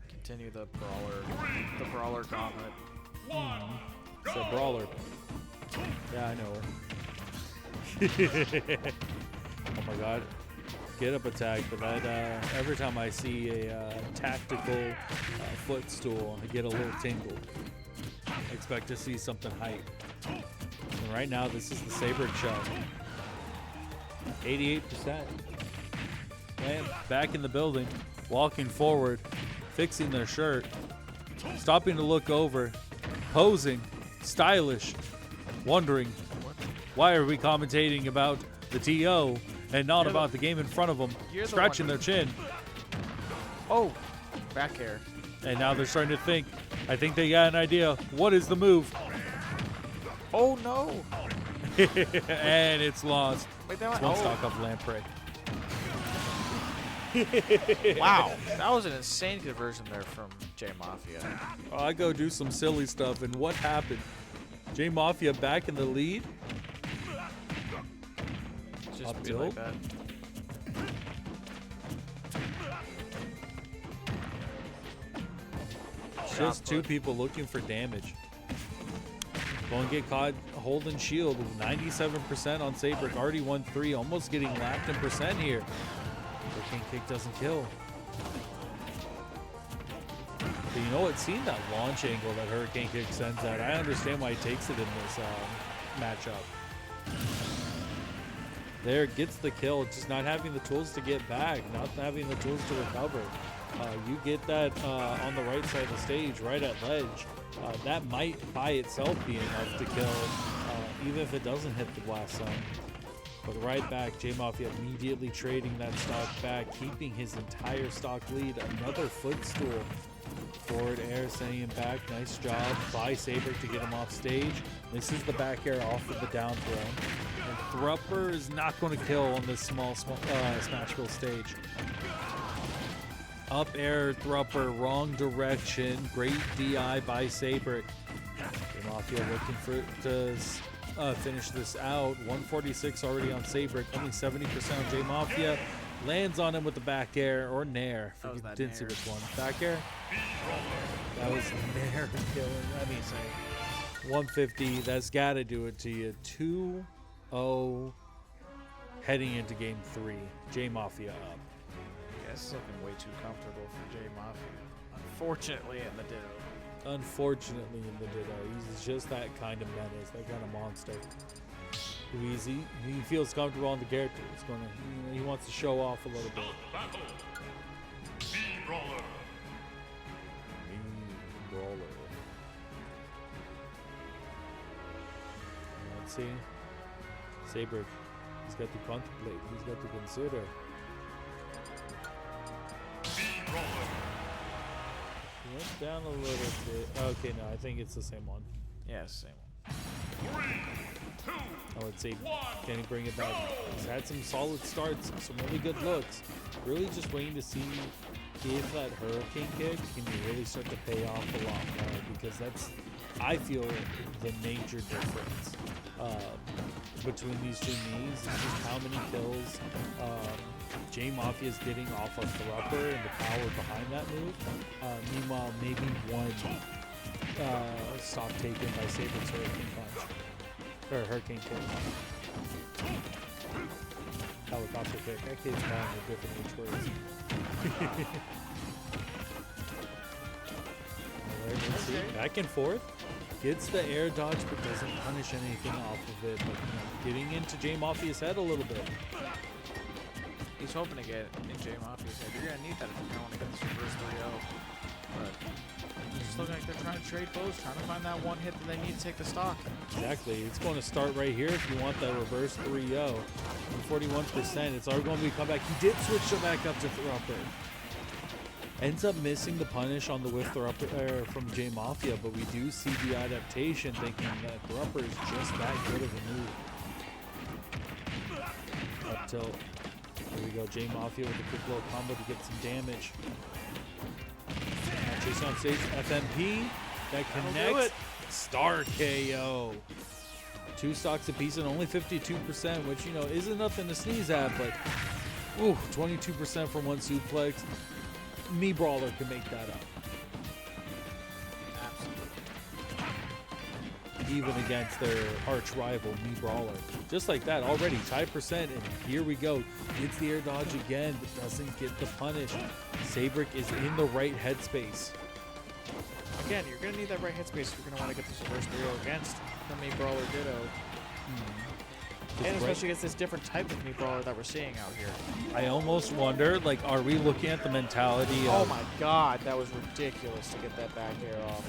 Speaker 4: Continue the brawler gauntlet.
Speaker 3: It's a brawler. Yeah, I know her. Oh my god. Get up attack, but that every time I see a tactical footstool, I get a little tingle. I expect to see something hype. And right now, this is the Seibrik show. 88%. Lamp back in the building, walking forward, fixing their shirt, stopping to look over, posing, stylish, wondering, why are we commentating about the TO and not about the game in front of them, scratching their chin.
Speaker 4: Oh, back air.
Speaker 3: And now they're starting to think, I think they got an idea. What is the move?
Speaker 4: Oh no!
Speaker 3: And it's lost.
Speaker 4: Wait, that
Speaker 3: It's
Speaker 4: went,
Speaker 3: one stock of Lamprey.
Speaker 4: Wow, that was an insane conversion there from JMafia.
Speaker 3: I go do some silly stuff, and what happened? JMafia back in the lead.
Speaker 4: Just
Speaker 3: Up
Speaker 4: be like
Speaker 3: tilt.
Speaker 4: that.
Speaker 3: Just two
Speaker 4: put.
Speaker 3: people looking for damage. Won't get caught holding shield. 97% on Seibrik. Already 1-3. Almost getting lapped in percent here. Hurricane Kick doesn't kill. But you know what? Seeing that launch angle that Hurricane Kick sends out, I understand why he takes it in this matchup. There, gets the kill. Just not having the tools to get back. Not having the tools to recover. You get that on the right side of the stage, right at ledge. That might by itself be enough to kill, even if it doesn't hit the blast zone. But right back, JMafia immediately trading that stock back, keeping his entire stock lead. Another footstool. Forward air, sending him back. Nice job by Seibrik to get him off stage. Misses the back air off of the down throw. And Thrupper is not going to kill on this small Smashville stage. Up air, Thrupper, wrong direction. Great DI by Seibrik. JMafia looking to finish this out. 146 already on Seibrik, only 70% on JMafia. Lands on him with the back air or nair.
Speaker 4: That was that
Speaker 3: Didn't see
Speaker 4: nair.
Speaker 3: which one. Back air? That was nair killing. I mean, 150. That's got to do it to you. 2-0 heading into game 3. JMafia up.
Speaker 4: Yeah, this is looking way too comfortable for JMafia. Unfortunately, in the Ditto.
Speaker 3: Unfortunately, in the Ditto, he's just that kind of menace, that kind of monster. He feels comfortable on the character. He's gonna, he wants to show off a little bit.
Speaker 1: Battle. B-Brawler.
Speaker 3: Brawler. Let's see. Seibrik. He's got to contemplate. He's got to consider.
Speaker 1: B-Brawler.
Speaker 3: He went down a little bit. Okay, no, I think it's the same one.
Speaker 4: Yeah, same one.
Speaker 1: 3, 2,
Speaker 3: Oh, let's see. Can he bring it back? He's had some solid starts, some really good looks. Really just waiting to see if that Hurricane Kick can really start to pay off a lot more, because that's, I feel, the major difference between these two knees. Is just how many kills JMafia is getting off of Thrupper and the power behind that move. Meanwhile, maybe one stock taken by Seibrik's Hurricane Punch. Or Hurricane Kick. Helicopter Kick. That kid's calling with different H words. Alright, let's see. Back and forth. Gets the air dodge, but doesn't punish anything off of it. But getting into JMafia's head a little bit.
Speaker 4: He's hoping to get in JMafia's head. You're going to need that if you want to get this reverse 3-0. But it's just looking like they're trying to trade blows, trying to find that one hit that they need to take the stock.
Speaker 3: Exactly. It's going to start right here if you want that reverse 3-0. 41%. It's already going to be a comeback. He did switch it back up to Thrupper. Ends up missing the punish on the whiff Thrupper from JMafia, but we do see the adaptation, thinking that Thrupper is just that good of a move. Up tilt. Here we go. JMafia with a quick little combo to get some damage. Chase on stage, FMP, that connects, star KO. 2 stocks apiece and only 52%, which, you know, isn't nothing to sneeze at, but, ooh, 22% from one suplex. Me Brawler can make that up.
Speaker 4: Absolutely.
Speaker 3: Even against their arch rival, Me Brawler. Just like that, already tie percent, and here we go. Gets the air dodge again, but doesn't get the punish. Seibrik is in the right headspace.
Speaker 4: Again, you're going to need that right headspace if you're going to want to get this reverse 3-0 against the Me Brawler Ditto. And especially against this different type of Me Brawler that we're seeing out here.
Speaker 3: I almost wonder, like, are we looking at the mentality
Speaker 4: Oh
Speaker 3: of
Speaker 4: my god, that was ridiculous to get that back air off.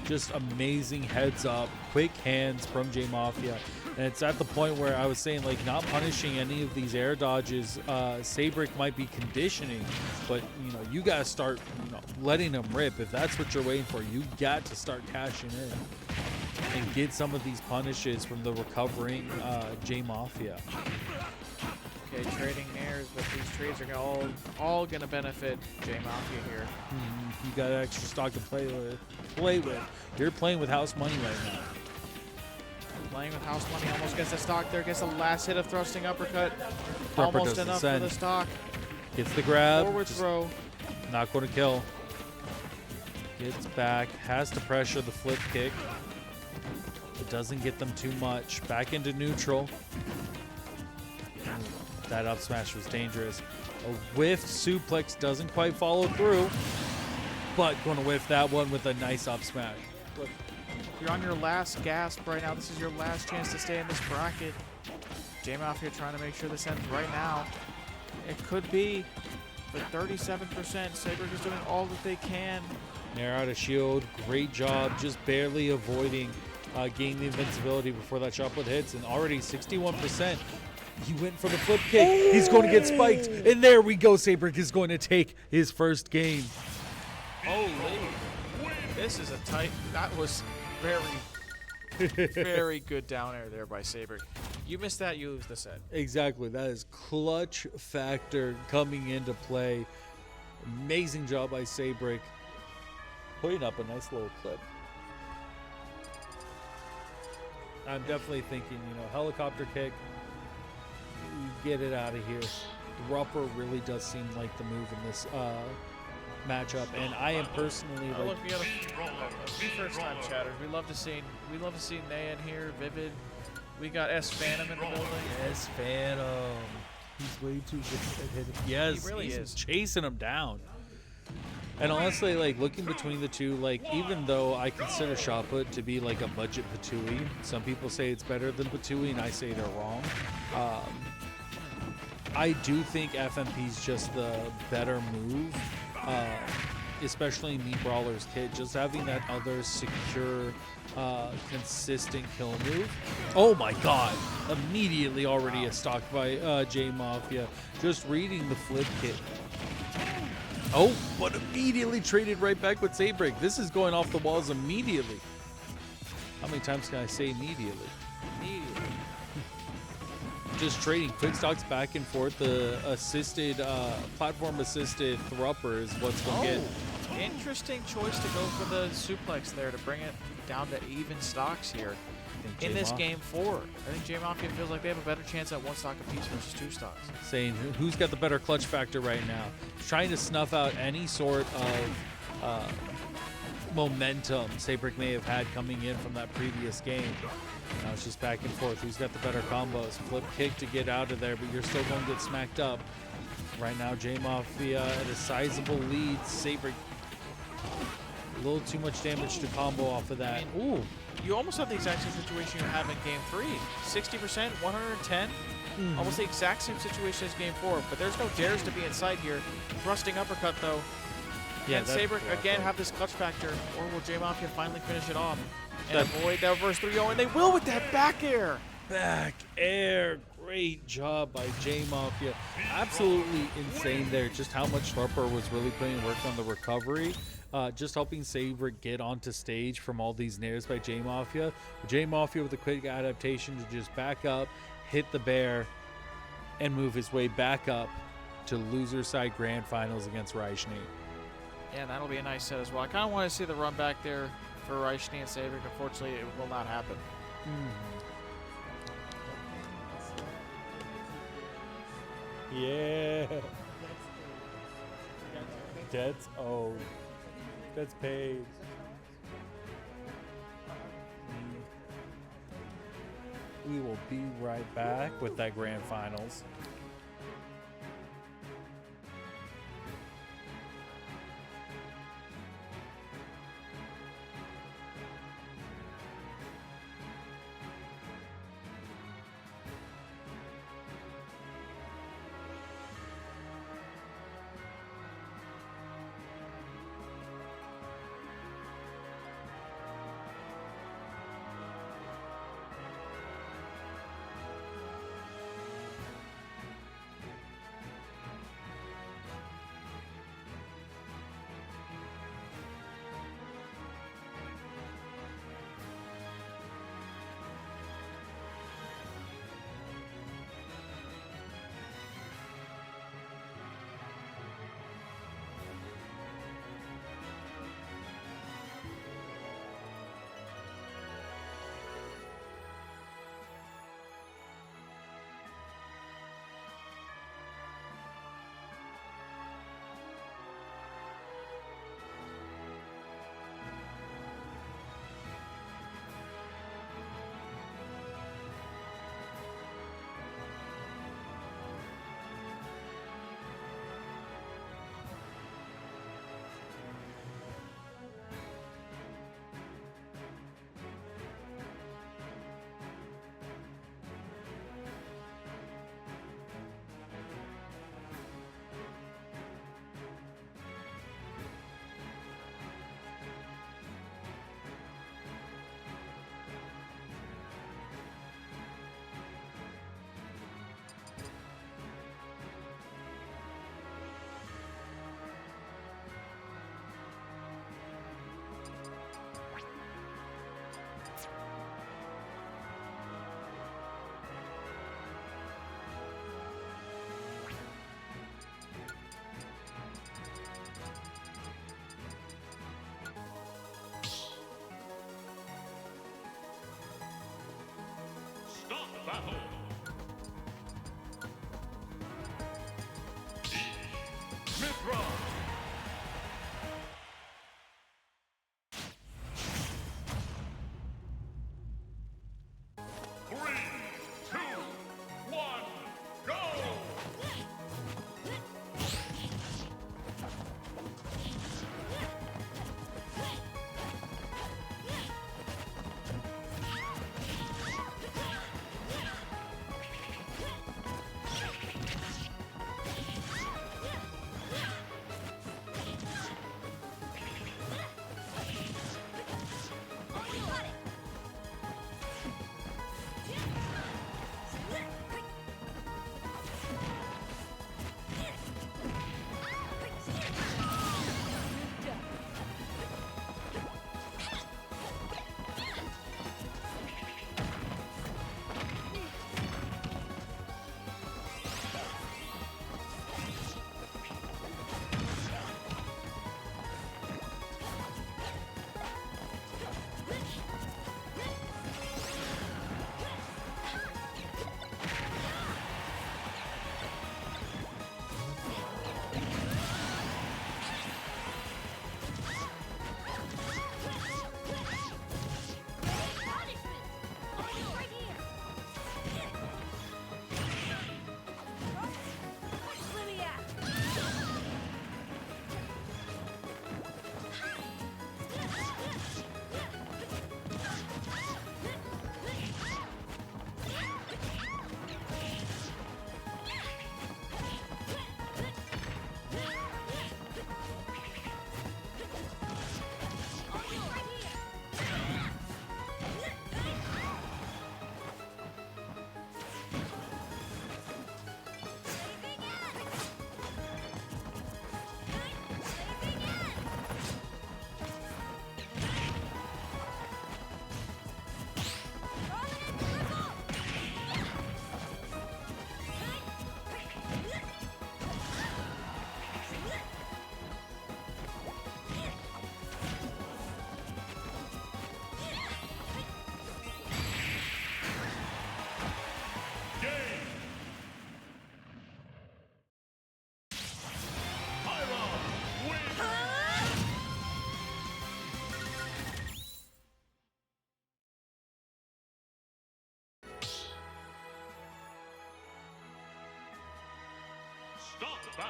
Speaker 3: just amazing heads up, quick hands from JMafia. And it's at the point where I was saying, like, not punishing any of these air dodges. Seibrik might be conditioning, but, you know, you got to start, you know, letting them rip. If that's what you're waiting for, you got to start cashing in. and get some of these punishes from the recovering JMafia.
Speaker 4: Okay, trading nairs, but these trades are all gonna benefit JMafia here.
Speaker 3: You got extra stock to play with. You're playing with house money right now.
Speaker 4: Playing with house money, almost gets the stock there, gets the last hit of thrusting uppercut.
Speaker 3: Thumper
Speaker 4: Almost
Speaker 3: doesn't
Speaker 4: enough
Speaker 3: send.
Speaker 4: for the stock.
Speaker 3: Gets the grab.
Speaker 4: Forward
Speaker 3: just
Speaker 4: throw.
Speaker 3: Not going to kill. Gets back. Has to pressure the flip kick. It doesn't get them too much. Back into neutral. That up smash was dangerous. A whiff suplex doesn't quite follow through, but going to whiff that one with a nice up smash.
Speaker 4: Look, you're on your last gasp right now. This is your last chance to stay in this bracket. JMafia trying to make sure this ends right now. It could be, but 37%. Seibrik is doing all that they can.
Speaker 3: Nair out of shield. Great job. Just barely avoiding gaining the invincibility before that shot put hits, and already 61%. He went for the flip kick. He's going to get spiked. And there we go. Seibrik is going to take his first game.
Speaker 4: Holy. This is a tight. That was very good down air there by Seibrik. You miss that, you lose the set.
Speaker 3: Exactly. That is clutch factor coming into play. Amazing job by Seibrik. Putting up a nice little clip. I'm definitely thinking, helicopter kick. Get it out of here. Rupper really does seem like the move in this matchup, and I am personally
Speaker 4: Oh,
Speaker 3: like.
Speaker 4: look, we got a few first-time chatters. We love to see Naya in here, Vivid. We got S Phantom in the building.
Speaker 3: Yes, Phantom. He's way too good at hitting. Yes,
Speaker 4: He really
Speaker 3: he's
Speaker 4: is.
Speaker 3: chasing him down. And honestly, looking between the two, even though I consider shot put to be like a budget Patui, some people say it's better than Patui, and I say they're wrong. I do think FMP is just the better move, especially in Meat Brawler's kit. Just having that other secure, consistent kill move. Oh my god! Immediately already a stock by JMafia. Just reading the flip kick. Oh, but immediately traded right back with Seibrik. This is going off the walls immediately. How many times can I say immediately?
Speaker 4: Immediately.
Speaker 3: Just trading quick stocks back and forth. The assisted, platform-assisted thrupper is what's going to get.
Speaker 4: Interesting choice to go for the suplex there to bring it down to even stocks here. In this game 4, I think JMafia feels like they have a better chance at 1 stock apiece versus 2 stocks.
Speaker 3: Saying who's got the better clutch factor right now. Trying to snuff out any sort of momentum Seibrik may have had coming in from that previous game. Now it's just back and forth. Who's got the better combos? Flip kick to get out of there, but you're still going to get smacked up. Right now, JMafia at a sizable lead. Seibrik a little too much damage to combo off of that. Ooh.
Speaker 4: You almost have the exact same situation you have in game 3. 60%, 110. Almost the exact same situation as game 4, but there's no dares to be in sight here. Thrusting uppercut though.
Speaker 3: Yeah,
Speaker 4: and Seibrik again have this clutch factor, or will JMafia finally finish it off and
Speaker 3: That-
Speaker 4: avoid that reverse 3-0? And they will with that back air.
Speaker 3: Back air. Great job by JMafia. Absolutely insane there. Just how much Harper was really putting work on the recovery. Just helping Seibrik get onto stage from all these nairs by JMafia. JMafia with a quick adaptation to just back up, hit the bear, and move his way back up to loser side grand finals against Schnee.
Speaker 4: Yeah, that'll be a nice set as well. I kind of want to see the run back there for Schnee and Seibrik. Unfortunately, it will not happen.
Speaker 2: Yeah. That's owed. That's paid.
Speaker 3: We will be right back with that grand finals.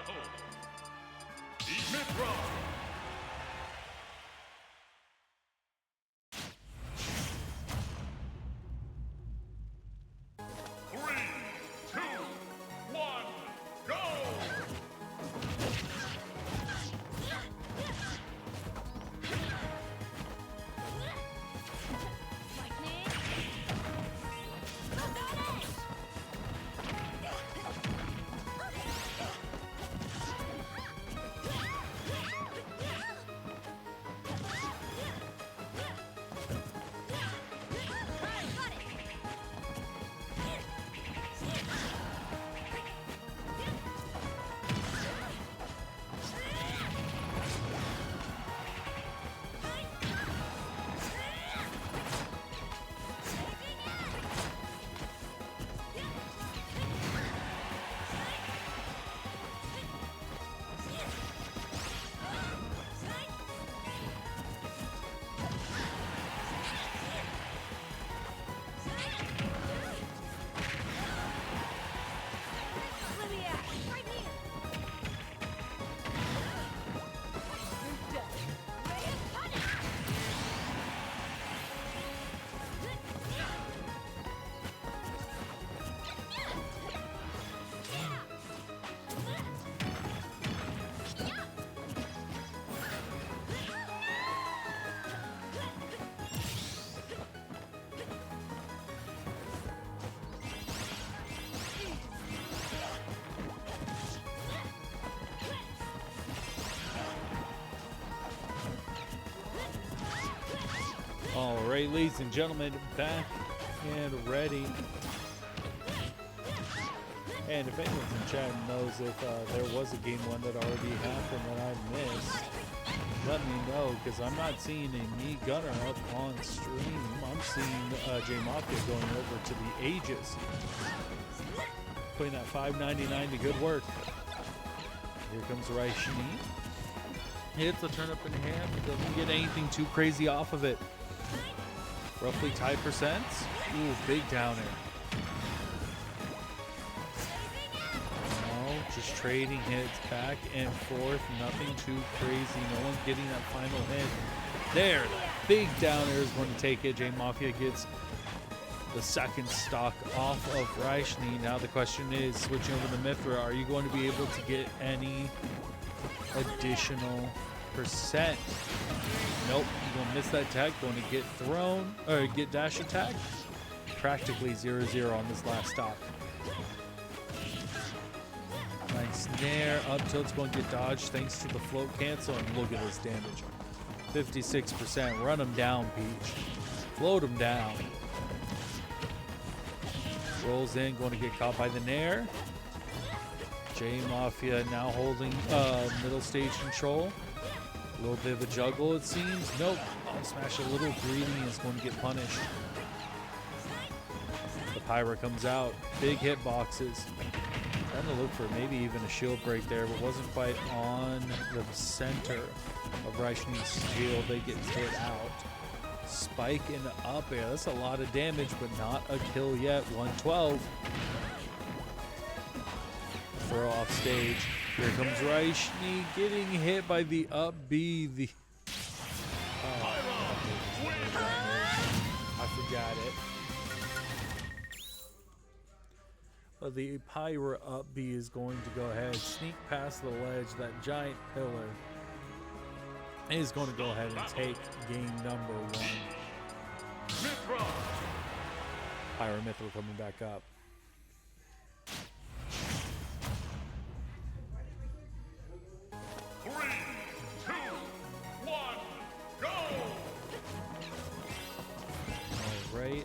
Speaker 1: battle. The Mithra. 3, 2, 1, go!
Speaker 2: All right, ladies and gentlemen, back and ready. And if anyone's in chat knows if there was a game one that already happened that I missed, let me know, because I'm not seeing a me gunner up on stream. I'm seeing JMafia going over to the Aegis, putting that $5.99 to good work. Here comes Schnee. Hits a turn up in hand, but doesn't get anything too crazy off of it. Roughly tied percents. Ooh, big downer. No, just trading hits back and forth. Nothing too crazy. No one's getting that final hit. There, that big downer is going to take it. JMafia gets the second stock off of Schnee. Now the question is, switching over to Mithra, are you going to be able to get any additional percent? Nope, you're gonna miss that tag, going to get thrown, or get dash attack. Practically 0-0 on this last stop. Nice nair, up tilt's going to get dodged thanks to the float cancel, and look at this damage. 56%, run him down, Peach. Float him down. Rolls in, going to get caught by the nair. JMafia now holding middle stage control. A little bit of a juggle, it seems. Nope. Oh, smash a little greedy and is going to get punished. The Pyra comes out. Big hit boxes. Trying to look for maybe even a shield break there, but wasn't quite on the center of Schnee's shield. They get hit out. Spike into up air. That's a lot of damage, but not a kill yet. 112. Throw off stage. Here comes Schnee getting hit by the up B. I forgot it. But the Pyra up B is going to go ahead, sneak past the ledge, that giant pillar. And is going to go ahead and take game number 1.
Speaker 1: Mithra.
Speaker 2: Pyra Mithra coming back up.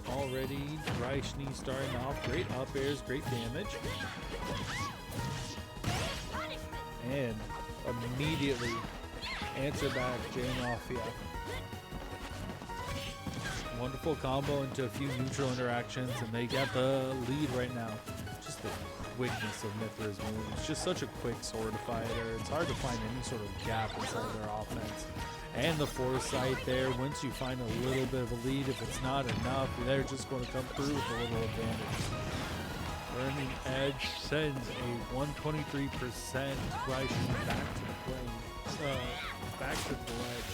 Speaker 2: Already, Schnee starting off. Great up airs, great damage. And immediately answer back JMafia. Wonderful combo into a few neutral interactions, and they got the lead right now. Just the quickness of Mithra's moves. Just such a quick sword fighter. It's hard to find any sort of gap inside their offense. And the foresight there, once you find a little bit of a lead, if it's not enough, they're just going to come through with a little advantage.
Speaker 3: Burning Edge sends a 123% Raishni back to the plane. Back to the ledge.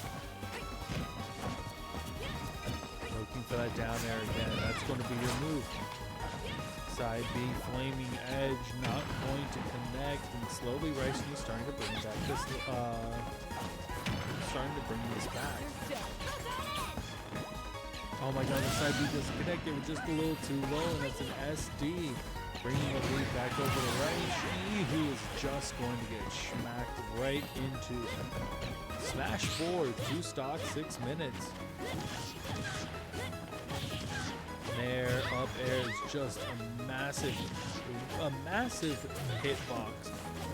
Speaker 3: Looking for that down air again. That's going to be your move. Side B, Flaming Edge, not going to connect, and slowly Raishni starting to bring back this. Starting to bring this back. Oh my God, the side B doesn't connect. They were just a little too low, and that's an SD. Bringing the lead back over to Raishni, who is just going to get smacked right into Smash 4, 2 stock, 6 minutes. There, up air is just a massive hitbox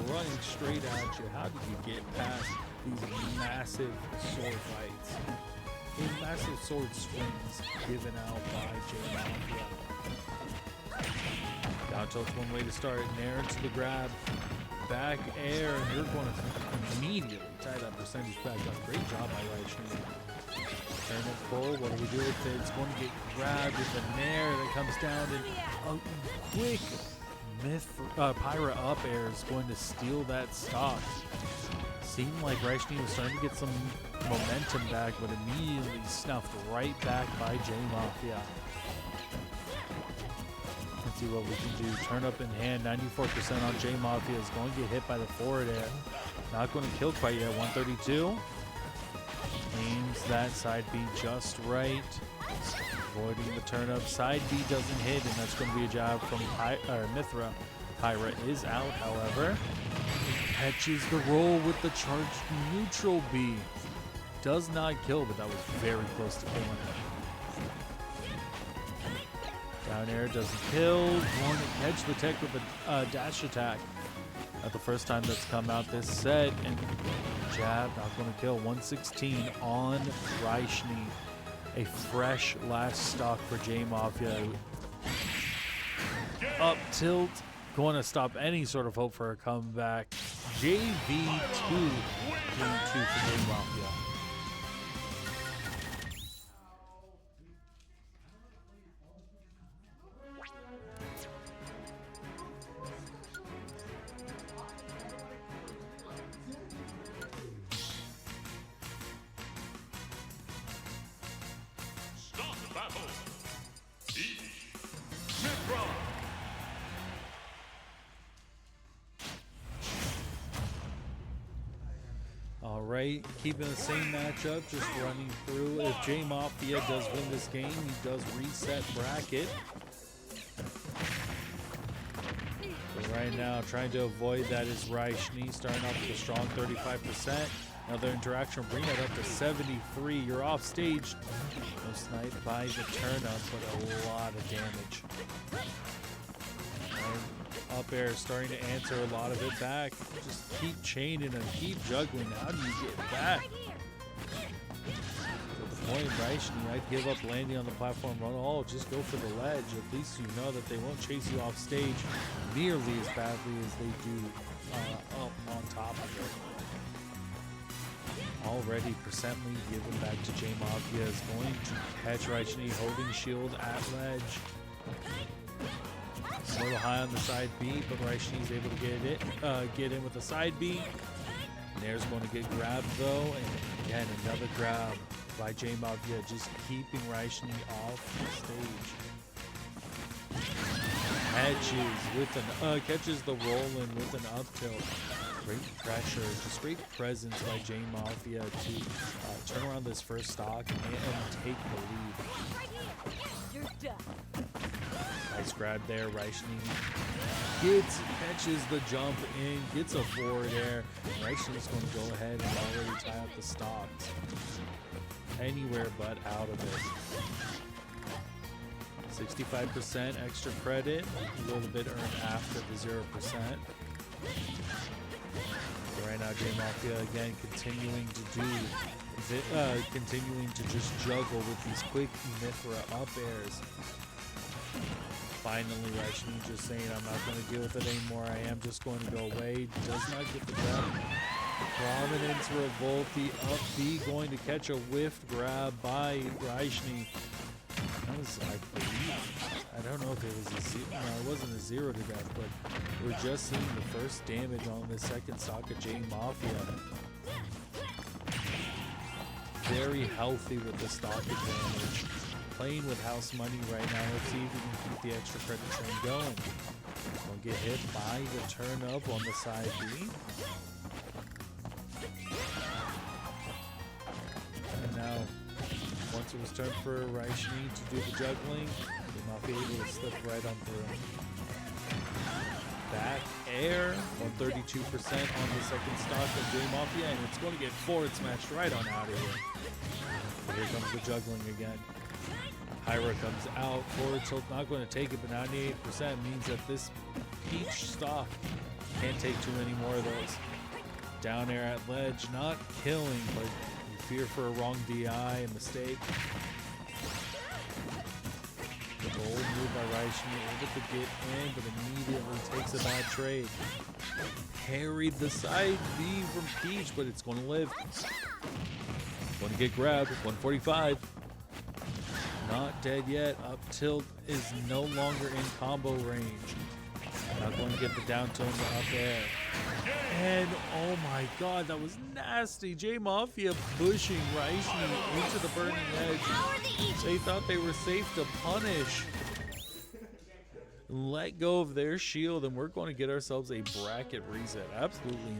Speaker 3: running straight at you. How did you get past these massive sword fights? These massive sword swings given out by JMafia. Down tilt's one way to start. Nair into the grab. Back air, and you're going to immediately tie that percentage back up. Great job by Raishni. Turn it full. What do we do with it? It's going to get grabbed with a Nair that comes down, and a quick Pyra up air is going to steal that stock. Seemed like Raishni was starting to get some momentum back, but immediately snuffed right back by JMafia. Let's see what we can do. Turn up in hand, 94% on JMafia is going to get hit by the forward air. Not going to kill quite yet, 132. Aims that side B just right. Avoiding the turn up. Side B doesn't hit, and that's going to be a jab from Mithra. Pyra is out, however. Catches the roll with the charged neutral B. Does not kill, but that was very close to killing. Down air doesn't kill. Going to catch the tech with a dash attack. Not the first time that's come out this set. And jab, not going to kill. 116 on Raishni. A fresh last stock for JMafia. Up tilt. Going to stop any sort of hope for a comeback. JV2. Game 2 for JMafia.
Speaker 1: Start the battle. Each Mithra.
Speaker 3: All right, keeping the same matchup, just running through. If JMafia does win this game, he does reset bracket. But right now, trying to avoid that is Raishni, starting off with a strong 35%. Another interaction will bring that up to 73. You're off stage. No snipe by the turn up, but a lot of damage. And up air starting to answer a lot of it back. Just keep chaining and keep juggling. How do you get back? At the point, Raishni, I'd give up landing on the platform run all. Just go for the ledge. At least you know that they won't chase you off stage nearly as badly as they do up on top of it. Already percently given back to JMafia is going to catch Raishni holding shield at ledge. A little high on the side B, but Raishni is able to get in with the side B. Nair's going to get grabbed though, and again another grab by JMafia, just keeping Raishni off the stage. Catches the roll in with an up tilt. Great pressure, just great presence by JMafia to turn around this first stock and take the lead. Nice grab there, Raishni catches the jump in, gets a forward air. Raishni's going to go ahead and already tie up the stocks. Anywhere but out of it. 65% extra credit, a little bit earned after the 0%. Right now, JMafia again continuing to just juggle with these quick Mithra up airs. Finally, Raishni just saying, I'm not going to deal with it anymore. I am just going to go away. Does not get the grab. Prominence Revolt, the up B going to catch a whiff grab by Raishni. That was, I believe, I don't know if it was a zero. No, it wasn't a 0 to death, but we're just seeing the first damage on the second stock of JMafia. Very healthy with the stock advantage. Playing with house money right now. Let's see if we can keep the extra credit train going. We'll get hit by the turn up on the side B. And now, once it was turned for Schnee to do the juggling, they're not be able to slip right on through. Back air, 132% on the second stock of JMafia, and it's going to get forward smashed right on out of here. But here comes the juggling again. Hyra comes out, forward tilt not going to take it, but 98% means that this peach stock can't take too many more of those. Down air at ledge, not killing, but you fear for a wrong DI, a mistake. The bold move by Schnee, able to get in, but immediately takes a bad trade. Parried the side B from Peach, but it's going to live. Going to get grabbed, 145. Not dead yet. Up tilt is no longer in combo range. Not going to get the down tone to up air. And oh my god, that was nasty. JMafia pushing Schnee into the burning edge. They thought they were safe to punish. Let go of their shield, and we're going to get ourselves a bracket reset. Absolutely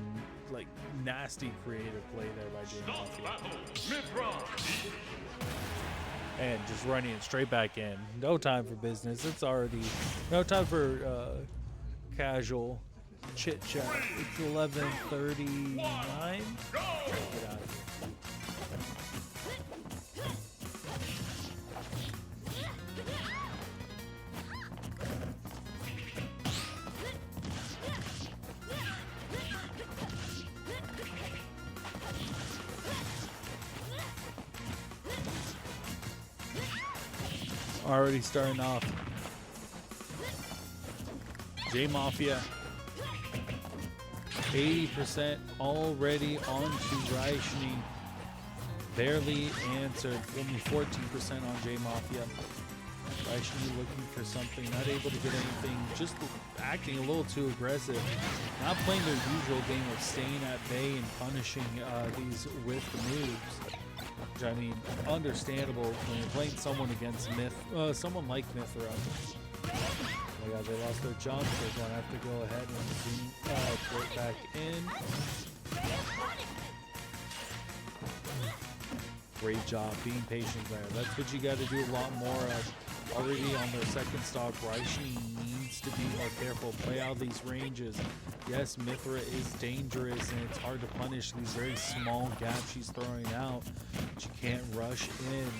Speaker 3: like nasty creative play there by JMafia. And just running it straight back in. No time for business. It's already no time for casual chit chat. It's 11:39. Get out of here. Already starting off. JMafia 80% already onto Schnee. Barely answered. Only 14% on JMafia. Schnee looking for something, not able to get anything, just acting a little too aggressive. Not playing their usual game of staying at bay and punishing these with the moves. Which, I mean, understandable when you're playing someone against someone like Mithra. Oh my god, they lost their jump. They're going to have to go ahead and throw it back in. Great job being patient there. That's what you got to do a lot more of. Already on their second stock, Schnee needs to be more careful. Play out these ranges. Yes, Mithra is dangerous and it's hard to punish these very small gaps she's throwing out, but you can't rush in.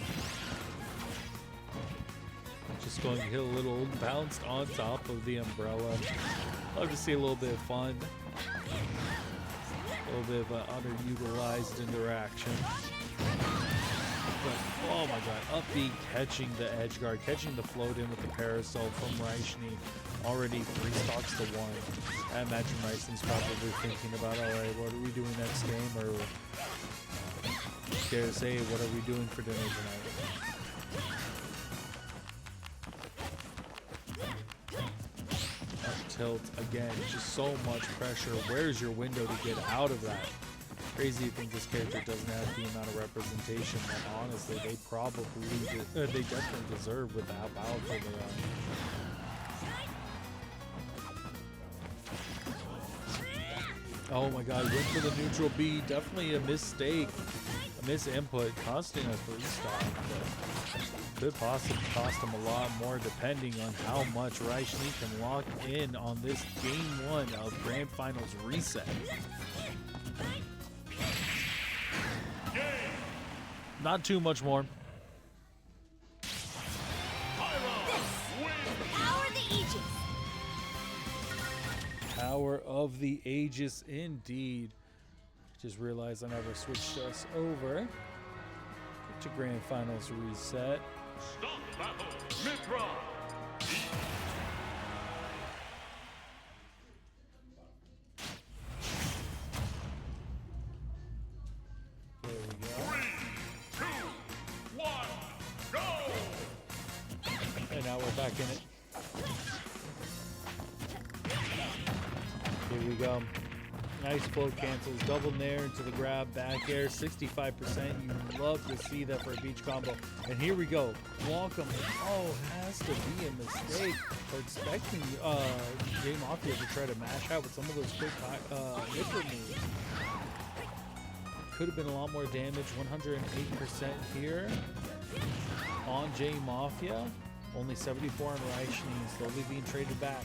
Speaker 3: Just going to hit a little bounced on top of the umbrella. Love to see a little bit of fun. A little bit of underutilized interaction. But, oh my god, upbeat catching the edge guard, catching the float in with the parasol from Schnee. Already 3 stocks to 1. I imagine Ryzen's probably thinking about, alright, what are we doing next game? Or dare say, what are we doing for dinner tonight? Up tilt again, just so much pressure. Where's your window to get out of that? Crazy to think this character doesn't have the amount of representation that honestly they they definitely deserve with how powerful they are. Oh my god, went for the neutral B. Definitely a mistake, a misinput, costing a 3-stock, but could possibly cost him a lot more depending on how much Schnee can lock in on this game 1 of Grand Finals reset. Not too much more. Power of the Aegis, indeed. Just realized I never switched us over to Grand Finals reset.
Speaker 1: Stop battle, Mithra!
Speaker 3: There we go.
Speaker 1: 3, 2, 1, go!
Speaker 2: out. We're back in it. Here we go. Nice float cancels. Double nair into the grab. Back air. 65%. You love to see that for a beach combo. And here we go. Welcome. Oh, has to be a mistake. We're expecting JMafia to try to mash out with some of those quick nipper moves. Could have been a lot more damage. 108% here on JMafia. Only 74 on Schnee, slowly being traded back.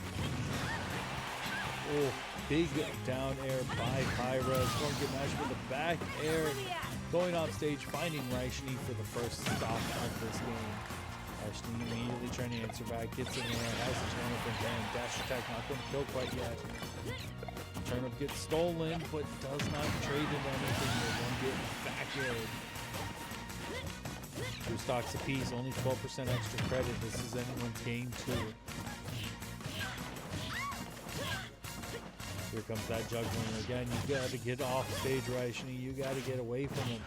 Speaker 2: Oh, big down air by Pyra. Going to get matched with the back air. Going off stage, finding Schnee for the first stop of this game. Schnee immediately trying to answer back. Gets in there, has the turnip in hand. Dash attack not going to kill quite yet. Turnip gets stolen, but does not trade into anything. They won't get back air. 2 stocks apiece, only 12% extra credit. This is anyone's game too. Here comes that juggling again. You got to get off stage, Schnee. You got to get away from them.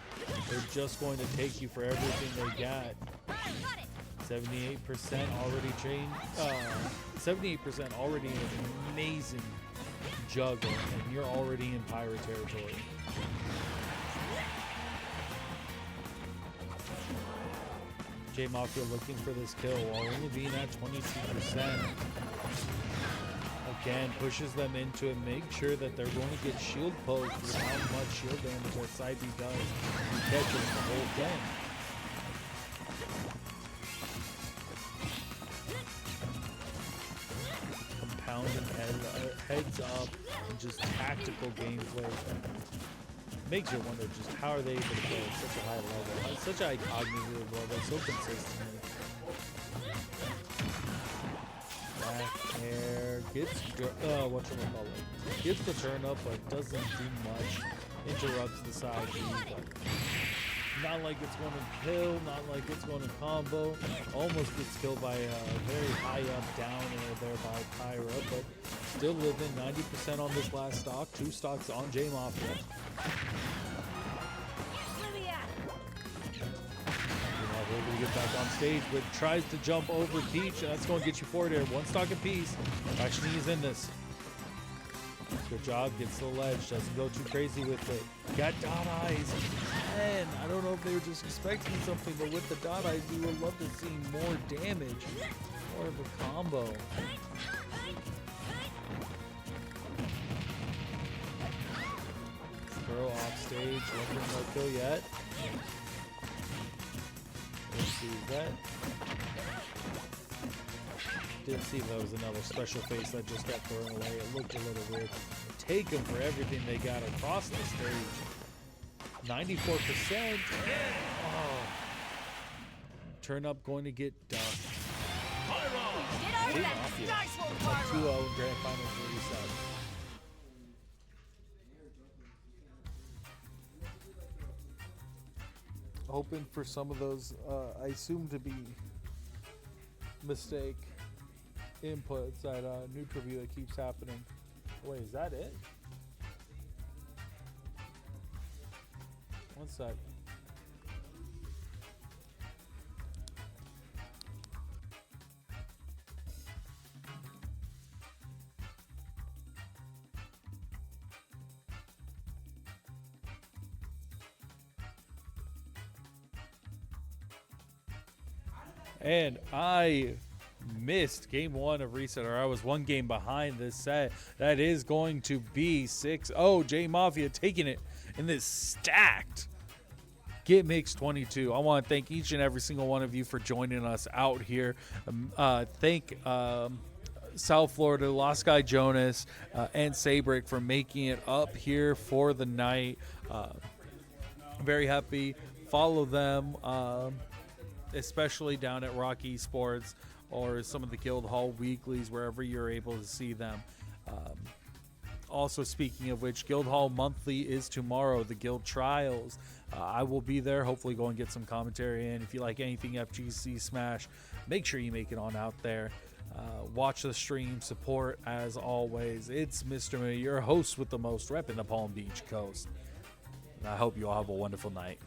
Speaker 2: They're just going to take you for everything they got. 78% already chained. 78% already an amazing juggle, and you're already in Pyra territory. JMafia looking for this kill while only being at 22%. Again, pushes them into it. Make sure that they're going to get shield poked with how much shield damage that Seibrik does. He catches the whole thing. Compounding heads up and just tactical gameplay. Makes you wonder just how are they able to play at such a high level, at such a high cognitive level, so consistently. Back air gets gets the turn up, but doesn't do much. Interrupts the side B, but not like it's going to kill, not like it's going to combo. Almost gets killed by a very high up down air there by Pyra, but still living 90% on this last stock. 2 stocks on JMafia. Able to get back on stage, but tries to jump over Peach. That's going to get you forward air. 1 stock apiece. Schnee's in this. Good job. Gets the ledge. Doesn't go too crazy with it. Got dot eyes. Man, I don't know if they were just expecting something, but with the dot eyes, we would love to see more damage. More of a combo. Throw off stage. Nothing no kill yet. Let's see that. Didn't see if that was another special face that just got thrown away. It looked a little weird. Take them for everything they got across the stage. 94%. Oh. Turn up going to get done. JMafia. 2-0 Grand Final 37. Hoping for some of those, I assume to be mistake inputs that neutral view that keeps happening. Wait, is that it? One sec. And I missed game 1 of Reset, or I was 1 game behind this set. That is going to be 6-0. JMafia taking it in this stacked Get Mix 22. I want to thank each and every single one of you for joining us out here. Thank South Florida, Lost Guy Jonas, and Seibrik for making it up here for the night. Very happy. Follow them. Especially down at Rocky Sports or some of the Guildhall weeklies, wherever you're able to see them. Also, speaking of which, Guildhall Monthly is tomorrow, the Guild Trials. I will be there, hopefully go and get some commentary in. If you like anything FGC Smash, make sure you make it on out there. Watch the stream, support as always. It's Mr. Mo, your host with the most, repping the Palm Beach Coast. And I hope you all have a wonderful night.